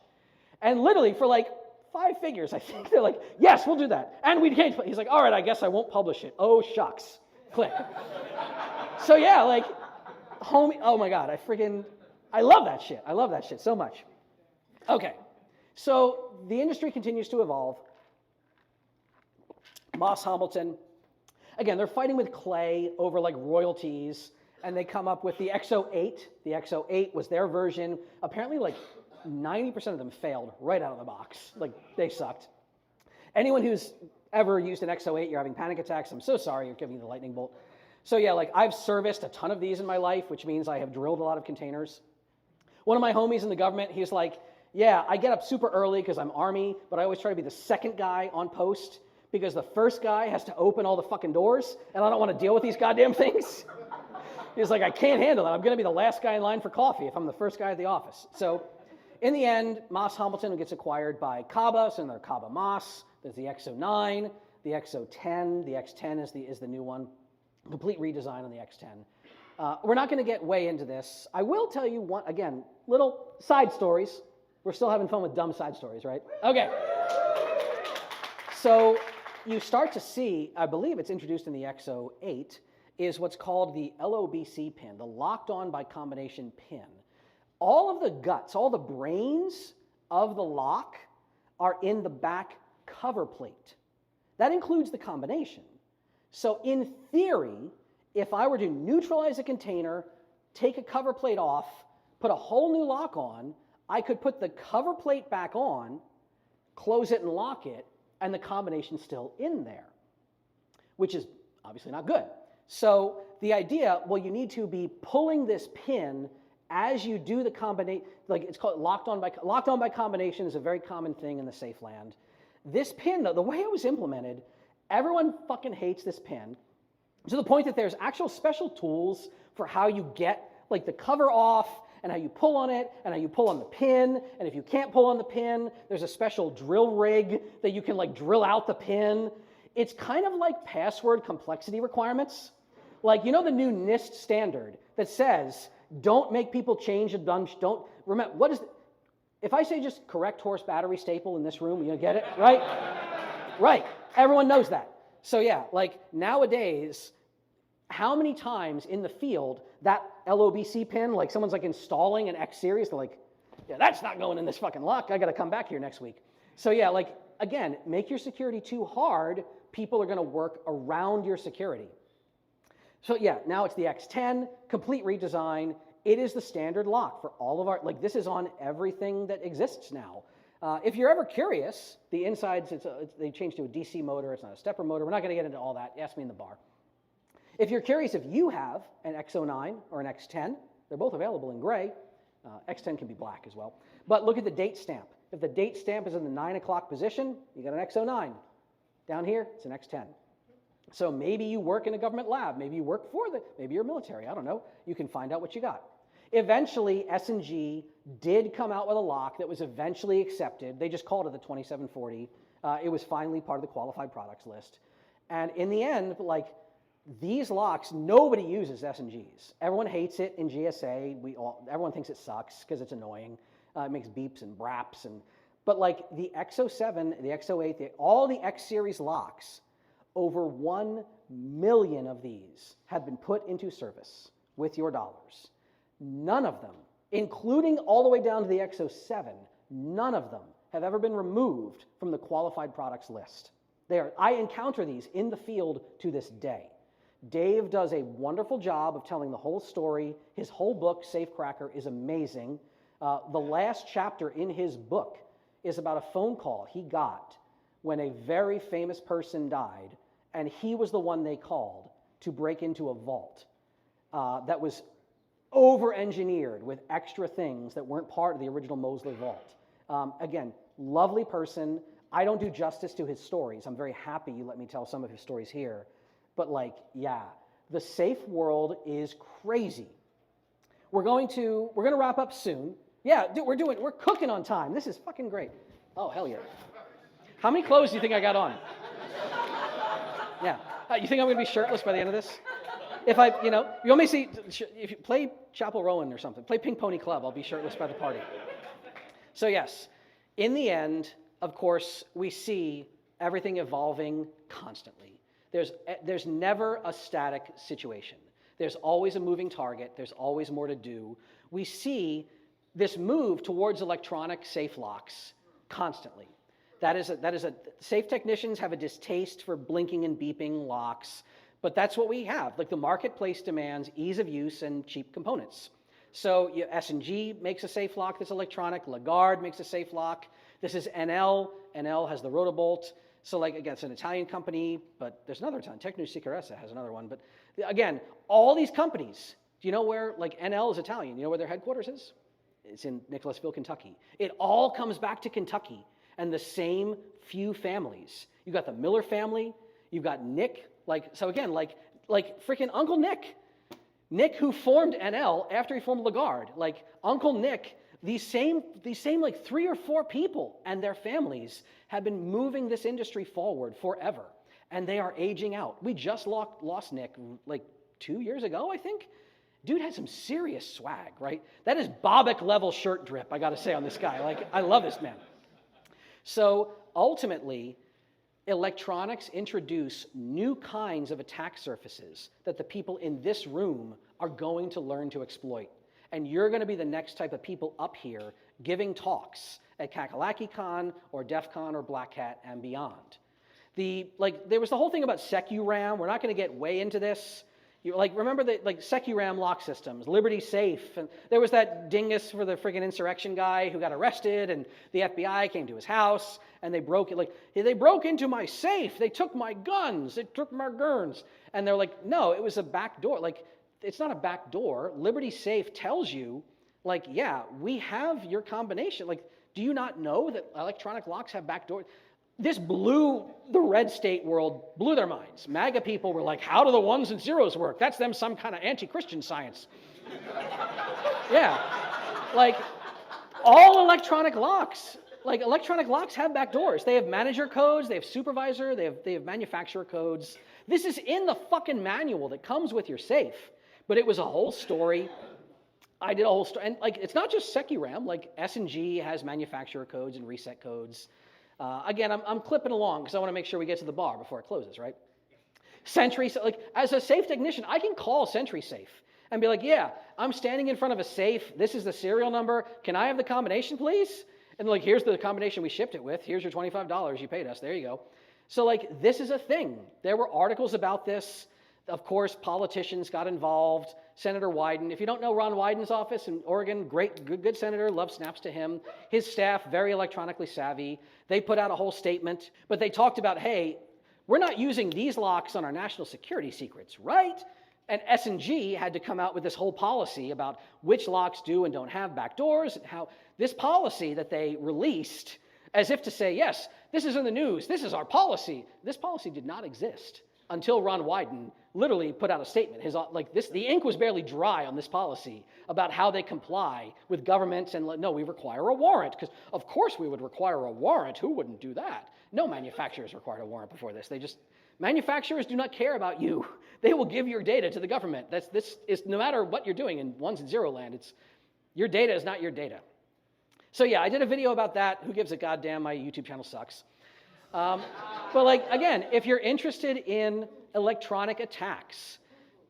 And literally, for like 5 figures, I think, they're like, yes, we'll do that. And we can't. He's like, all right, I guess I won't publish it. Oh, shucks. Click. So yeah, like, homie, oh my God, I love that shit. I love that shit so much. Okay, so the industry continues to evolve. Moss Hamilton, again, they're fighting with Clay over like royalties, and they come up with the XO8. The XO8 was their version. Apparently like 90% of them failed right out of the box. Like they sucked. Anyone who's ever used an XO8, you're having panic attacks. I'm so sorry, you're giving you the lightning bolt. So yeah, like I've serviced a ton of these in my life, which means I have drilled a lot of containers. One of my homies in the government, he's like, yeah, I get up super early because I'm Army, but I always try to be the second guy on post because the first guy has to open all the fucking doors, and I don't want to deal with these goddamn things. He's like, I can't handle that. I'm going to be the last guy in line for coffee if I'm the first guy at the office. So in the end, Moss Hamilton gets acquired by Kaba, so they're Kaba Moss. There's the XO9, the XO10. The X10 is the new one. Complete redesign on the X10. We're not going to get way into this. I will tell you one, again, little side stories. We're still having fun with dumb side stories, right? Okay. So you start to see, I believe it's introduced in the XO8, is what's called the LOBC pin, the locked on by combination pin. All of the guts, all the brains of the lock are in the back cover plate. That includes the combination. So in theory, if I were to neutralize a container, take a cover plate off, put a whole new lock on, I could put the cover plate back on, close it and lock it, and the combination's still in there, which is obviously not good. So the idea, well, you need to be pulling this pin as you do the combination, like it's called locked on by combination is a very common thing in the safe land. This pin, though, the way it was implemented, everyone fucking hates this pin to the point that there's actual special tools for how you get like the cover off and how you pull on it and how you pull on the pin. And if you can't pull on the pin, there's a special drill rig that you can like drill out the pin. It's kind of like password complexity requirements. Like, you know the new NIST standard that says, don't make people change a bunch, don't, remember, what is, if I say just correct horse battery staple in this room, you get it, right? Right, everyone knows that. So yeah, like nowadays, how many times in the field that LOBC pin, like someone's like installing an X series, they're like, yeah, that's not going in this fucking lock, I gotta come back here next week. So yeah, like, again, make your security too hard, people are gonna work around your security. So yeah, now it's the X10, complete redesign. It is the standard lock for all of our, like this is on everything that exists now. If you're ever curious, the insides, they changed to a DC motor, it's not a stepper motor. We're not gonna get into all that, ask me in the bar. If you're curious if you have an X09 or an X10, they're both available in gray. X10 can be black as well. But look at the date stamp. If the date stamp is in the 9 o'clock position, you got an X09. Down here, it's an X10. So maybe you work in a government lab, maybe you work for maybe you're military, I don't know. You can find out what you got. Eventually, S&G did come out with a lock that was eventually accepted. They just called it the 2740. It was finally part of the qualified products list. And in the end, like these locks, nobody uses S&Gs. Everyone hates it in GSA. Everyone thinks it sucks because it's annoying. It makes beeps and braps. But like the X07, the X08, all the X series locks, over 1 million of these have been put into service with your dollars. None of them, including all the way down to the X07, none of them have ever been removed from the qualified products list. I encounter these in the field to this day. Dave does a wonderful job of telling the whole story. His whole book, Safecracker, is amazing. The last chapter in his book is about a phone call he got when a very famous person died, and he was the one they called to break into a vault that was over-engineered with extra things that weren't part of the original Mosley vault. Again, lovely person. I don't do justice to his stories. I'm very happy you let me tell some of his stories here. But like, yeah, the safe world is crazy. We're gonna wrap up soon. Yeah, dude, we're cooking on time. This is fucking great. Oh, hell yeah. How many clothes do you think I got on? Yeah. You think I'm going to be shirtless by the end of this? If you want me to see, if you play Chapel Rowan or something, play Pink Pony Club, I'll be shirtless by the party. So yes, in the end, of course, we see everything evolving constantly. There's never a static situation. There's always a moving target. There's always more to do. We see this move towards electronic safe locks constantly. Safe technicians have a distaste for blinking and beeping locks, but that's what we have. Like the marketplace demands ease of use and cheap components. So S&G makes a safe lock that's electronic. Lagarde makes a safe lock. This is NL. NL has the Rotobolt. So like, again, it's an Italian company, but there's another Italian. Tecnosicurezza has another one. But again, all these companies, do you know where, like NL is Italian. You know where their headquarters is? It's in Nicholasville, Kentucky. It all comes back to Kentucky and the same few families. You got the Miller family. You've got Nick. So again, like freaking Uncle Nick. Nick who formed NL after he formed Lagarde. Like Uncle Nick, these same like 3 or 4 people and their families have been moving this industry forward forever. And they are aging out. We just lost Nick like 2 years ago, I think. Dude had some serious swag, right? That is Bobek level shirt drip, I gotta say, on this guy. Like, I love this man. So ultimately, electronics introduce new kinds of attack surfaces that the people in this room are going to learn to exploit. And you're going to be the next type of people up here giving talks at KakalakiCon or DEF CON or Black Hat and beyond. There was the whole thing about SecuRAM. We're not going to get way into this. You like remember the like SecuRAM lock systems, Liberty Safe, and there was that dingus for the friggin' insurrection guy who got arrested, and the FBI came to his house and they broke it. Like they broke into my safe, they took my guns, they took my gurns, and they're like, no, it was a back door. Like it's not a back door. Liberty Safe tells you, like, yeah, we have your combination. Like, do you not know that electronic locks have back doors? This blew the red state world, blew their minds. MAGA people were like, how do the ones and zeros work? That's them some kind of anti-Christian science. Yeah. Like, all electronic locks have back doors. They have manager codes, they have supervisor, they have manufacturer codes. This is in the fucking manual that comes with your safe. But it was a whole story. I did a whole story. And, like, it's not just SecuRAM. Like, S&G has manufacturer codes and reset codes. Again, I'm clipping along because I want to make sure we get to the bar before it closes, right? Sentry, like as a safe technician, I can call SentrySafe and be like, yeah, I'm standing in front of a safe. This is the serial number. Can I have the combination, please? And like, here's the combination we shipped it with. Here's your $25 you paid us. There you go. So like, this is a thing. There were articles about this. Of course, politicians got involved. Senator Wyden. If you don't know Ron Wyden's office in Oregon, great, good senator, love snaps to him. His staff, very electronically savvy. They put out a whole statement, but they talked about, hey, we're not using these locks on our national security secrets, right? And S&G had to come out with this whole policy about which locks do and don't have back doors, and how this policy that they released, as if to say, yes, this is in the news, this is our policy. This policy did not exist until Ron Wyden literally put out a statement. The ink was barely dry on this policy about how they comply with governments and no, we require a warrant, because of course we would require a warrant. Who wouldn't do that? No manufacturers required a warrant before this. Manufacturers do not care about you. They will give your data to the government. This is no matter what you're doing in ones and zero land, your data is not your data. So yeah, I did a video about that. Who gives a goddamn? My YouTube channel sucks. But like, again, if you're interested in electronic attacks,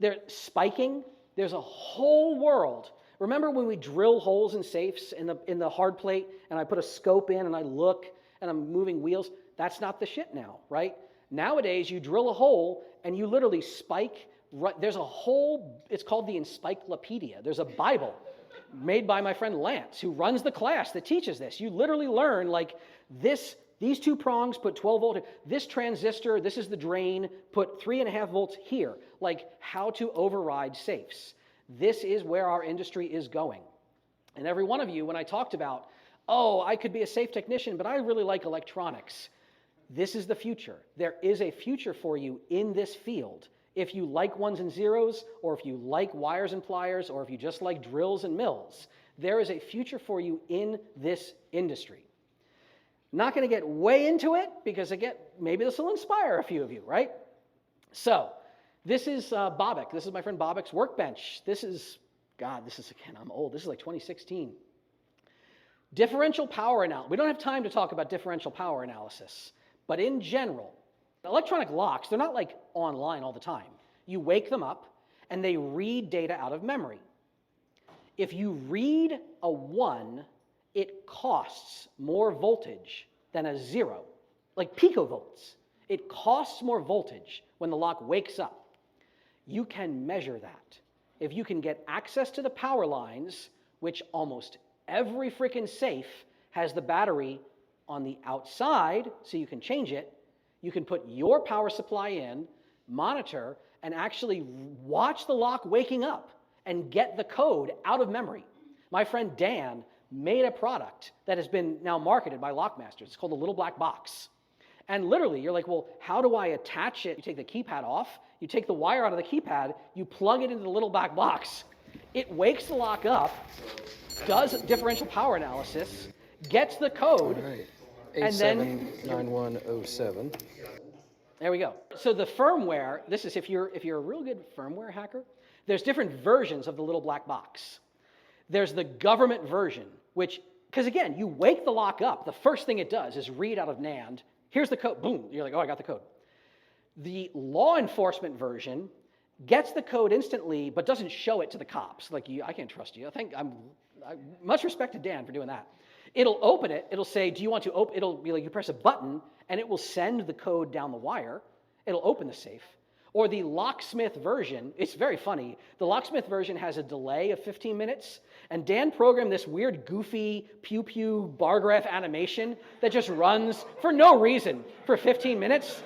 they're spiking, there's a whole world. Remember when we drill holes in safes in the hard plate and I put a scope in and I look and I'm moving wheels? That's not the shit now, right? Nowadays, you drill a hole and you literally spike, there's a whole, it's called the Encyclopedia. There's a Bible made by my friend Lance, who runs the class that teaches this. You literally learn like these two prongs put 12 volts. This transistor, this is the drain, put 3.5 volts here. Like how to override safes. This is where our industry is going. And every one of you, when I talked about, oh, I could be a safe technician, but I really like electronics. This is the future. There is a future for you in this field. If you like ones and zeros, or if you like wires and pliers, or if you just like drills and mills, there is a future for you in this industry. Not going to get way into it because, again, maybe this will inspire a few of you, right? So this is Bobic. This is my friend Bobic's workbench. Again, I'm old. This is like 2016. Differential power analysis. We don't have time to talk about differential power analysis, but in general, electronic locks, they're not like online all the time. You wake them up and they read data out of memory. If you read a 1, it costs more voltage than a 0, like picovolts. It costs more voltage when the lock wakes up. You can measure that. If you can get access to the power lines, which almost every freaking safe has the battery on the outside, so you can change it, you can put your power supply in, monitor, and actually watch the lock waking up and get the code out of memory. My friend Dan made a product that has been now marketed by Lockmasters. It's called the Little Black Box. And literally, you're like, well, how do I attach it? You take the keypad off, you take the wire out of the keypad, you plug it into the Little Black Box. It wakes the lock up, does differential power analysis, gets the code, All right. and then 879107. there we go. So the firmware, this is if you're a real good firmware hacker, there's different versions of the Little Black Box. There's the government version, which, because again, you wake the lock up, the first thing it does is read out of NAND. Here's the code, boom, you're like, oh, I got the code. The law enforcement version gets the code instantly, but doesn't show it to the cops. Like, I can't trust you. Much respect to Dan for doing that. It'll open it, it'll say, do you want to open, it'll be like you press a button, and it will send the code down the wire. It'll open the safe. Or the locksmith version, it's very funny. The locksmith version has a delay of 15 minutes, and Dan programmed this weird, goofy, pew-pew bar graph animation that just runs for no reason for 15 minutes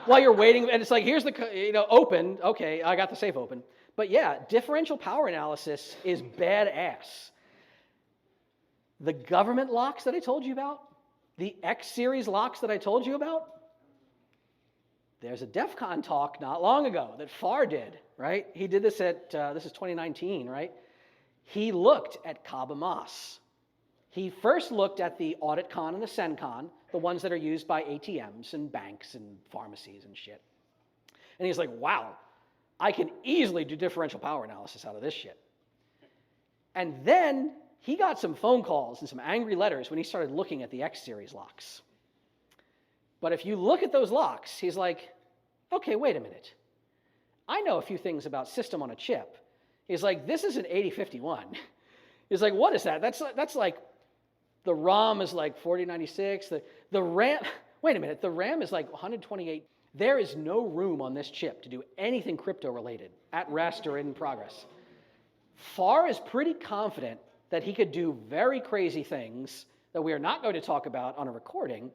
while you're waiting. And it's like, here's the, open. Okay, I got the safe open. But yeah, differential power analysis is badass. The government locks that I told you about, the X-series locks that I told you about, there's a DEF CON talk not long ago that Farr did, right? He did this this is 2019, right? He looked at Kaba Mas. He first looked at the AuditCon and the CenCon, the ones that are used by ATMs and banks and pharmacies and shit. And he's like, wow, I can easily do differential power analysis out of this shit. And then he got some phone calls and some angry letters when he started looking at the X-series locks. But if you look at those locks, he's like, okay, wait a minute. I know a few things about system on a chip. He's like, this is an 8051. He's like, what is that? That's like, the ROM is like 4096. The RAM, wait a minute, the RAM is like 128. There is no room on this chip to do anything crypto related at rest or in progress. Farr is pretty confident that he could do very crazy things that we are not going to talk about on a recording.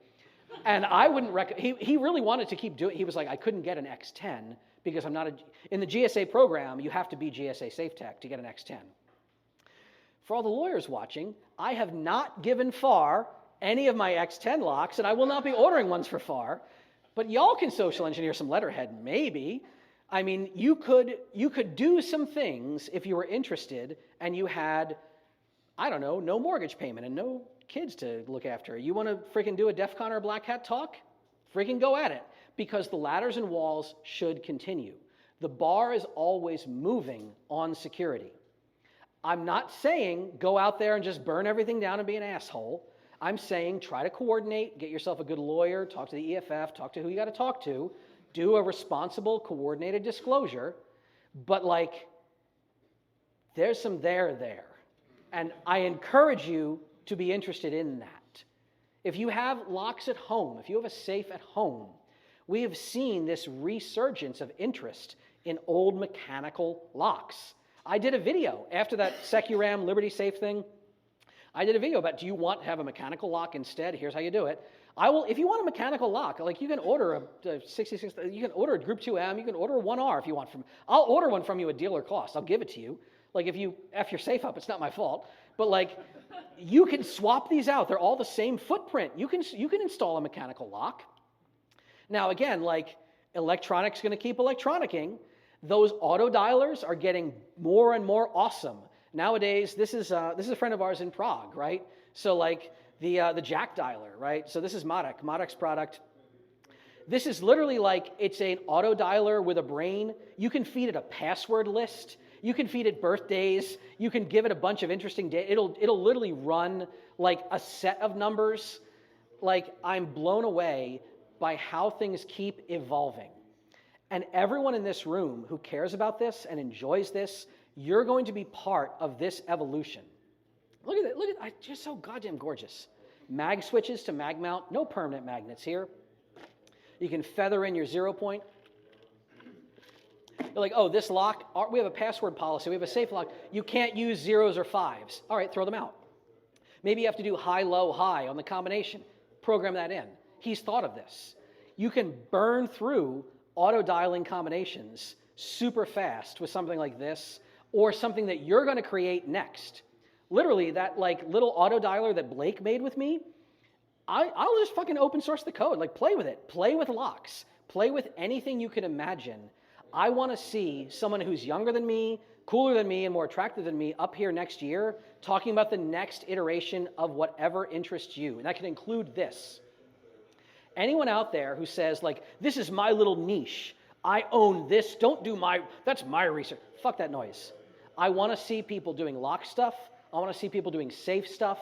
And I wouldn't recommend, he really wanted to keep doing, he was like, I couldn't get an X10 because I'm not in the GSA program, you have to be GSA Safe Tech to get an X10. For all the lawyers watching, I have not given Farr any of my X10 locks, and I will not be ordering ones for Farr, but y'all can social engineer some letterhead, maybe. I mean, you could do some things if you were interested and you had, I don't know, no mortgage payment and no kids to look after. You want to freaking do a DEF CON or a Black Hat talk? Freaking go at it, because the ladders and walls should continue. The bar is always moving on security. I'm not saying go out there and just burn everything down and be an asshole. I'm saying try to coordinate, get yourself a good lawyer, talk to the EFF, talk to who you got to talk to, do a responsible, coordinated disclosure, but like, there's some there. And I encourage you to be interested in that. If you have locks at home, if you have a safe at home, we have seen this resurgence of interest in old mechanical locks. I did a video after that SecuRAM Liberty Safe thing. I did a video about, do you want to have a mechanical lock instead? Here's how you do it. If you want a mechanical lock, like you can order a 66, you can order a Group 2M, you can order a 1R if you want I'll order one from you at dealer cost. I'll give it to you. Like if you F your safe up, it's not my fault. But like, you can swap these out. They're all the same footprint. You can install a mechanical lock. Now again, like electronic's going to keep electronicking. Those auto dialers are getting more and more awesome. Nowadays, this is a friend of ours in Prague, right? So like the Jack dialer, right? So this is Modek's product. This is literally like, it's an auto dialer with a brain. You can feed it a password list. You can feed it birthdays. You can give it a bunch of interesting data. It'll literally run like a set of numbers. Like, I'm blown away by how things keep evolving. And everyone in this room who cares about this and enjoys this, you're going to be part of this evolution. Look at it, just so goddamn gorgeous. Mag switches to mag mount, no permanent magnets here. You can feather in your 0 point. You're like, oh, this lock, we have a password policy, we have a safe lock. You can't use 0s or 5s. All right, throw them out. Maybe you have to do high, low, high on the combination. Program that in. He's thought of this. You can burn through auto dialing combinations super fast with something like this, or something that you're going to create next. Literally, that like little auto dialer that Blake made with me, I'll just fucking open source the code. Like, play with it. Play with locks. Play with anything you can imagine. I want to see someone who's younger than me, cooler than me, and more attractive than me up here next year talking about the next iteration of whatever interests you. And that can include this. Anyone out there who says, like, this is my little niche, I own this, that's my research. Fuck that noise. I want to see people doing lock stuff. I want to see people doing safe stuff.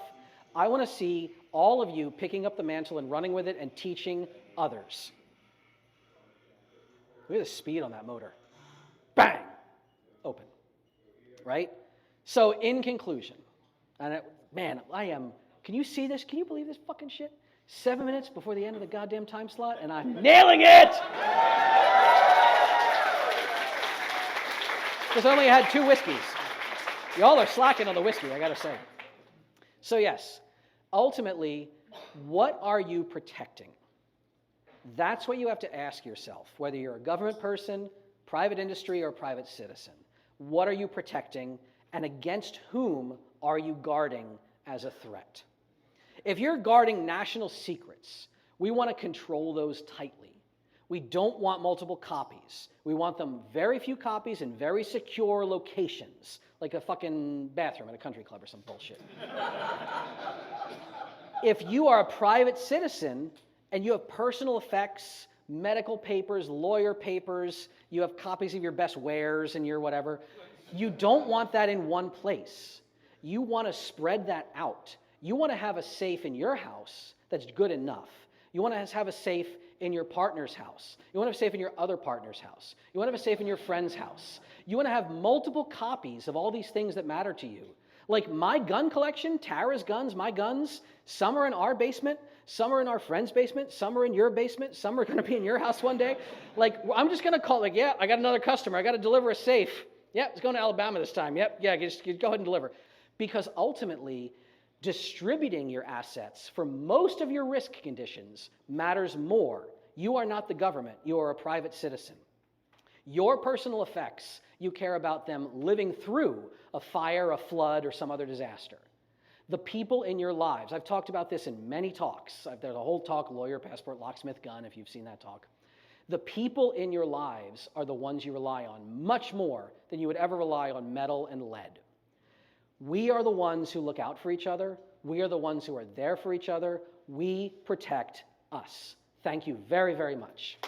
I want to see all of you picking up the mantle and running with it and teaching others. Look at the speed on that motor. Bang! Open. Right? So in conclusion, and man, can you see this? Can you believe this fucking shit? 7 minutes before the end of the goddamn time slot, and I'm nailing it! Because I only had 2 whiskeys. Y'all are slacking on the whiskey, I gotta say. So yes, ultimately, what are you protecting? That's what you have to ask yourself, whether you're a government person, private industry, or private citizen. What are you protecting, and against whom are you guarding as a threat? If you're guarding national secrets, we want to control those tightly. We don't want multiple copies. We want them very few copies in very secure locations, like a fucking bathroom at a country club or some bullshit. If you are a private citizen and you have personal effects, medical papers, lawyer papers, you have copies of your best wares and your whatever, you don't want that in one place. You want to spread that out. You want to have a safe in your house that's good enough. You want to have a safe in your partner's house. You want to have a safe in your other partner's house. You want to have a safe in your friend's house. You want to have multiple copies of all these things that matter to you. Like my gun collection, Tara's guns, my guns, some are in our basement, some are in our friend's basement, some are in your basement, some are going to be in your house one day. Like, I'm just going to call, like, yeah, I got another customer. I got to deliver a safe. Yep, it's going to Alabama this time. Yep, yeah, just go ahead and deliver. Because ultimately, distributing your assets for most of your risk conditions matters more. You are not the government. You are a private citizen. Your personal effects, you care about them living through a fire, a flood, or some other disaster. The people in your lives, I've talked about this in many talks. There's a whole talk, lawyer, passport, locksmith, gun, if you've seen that talk. The people in your lives are the ones you rely on much more than you would ever rely on metal and lead. We are the ones who look out for each other. We are the ones who are there for each other. We protect us. Thank you very, very much.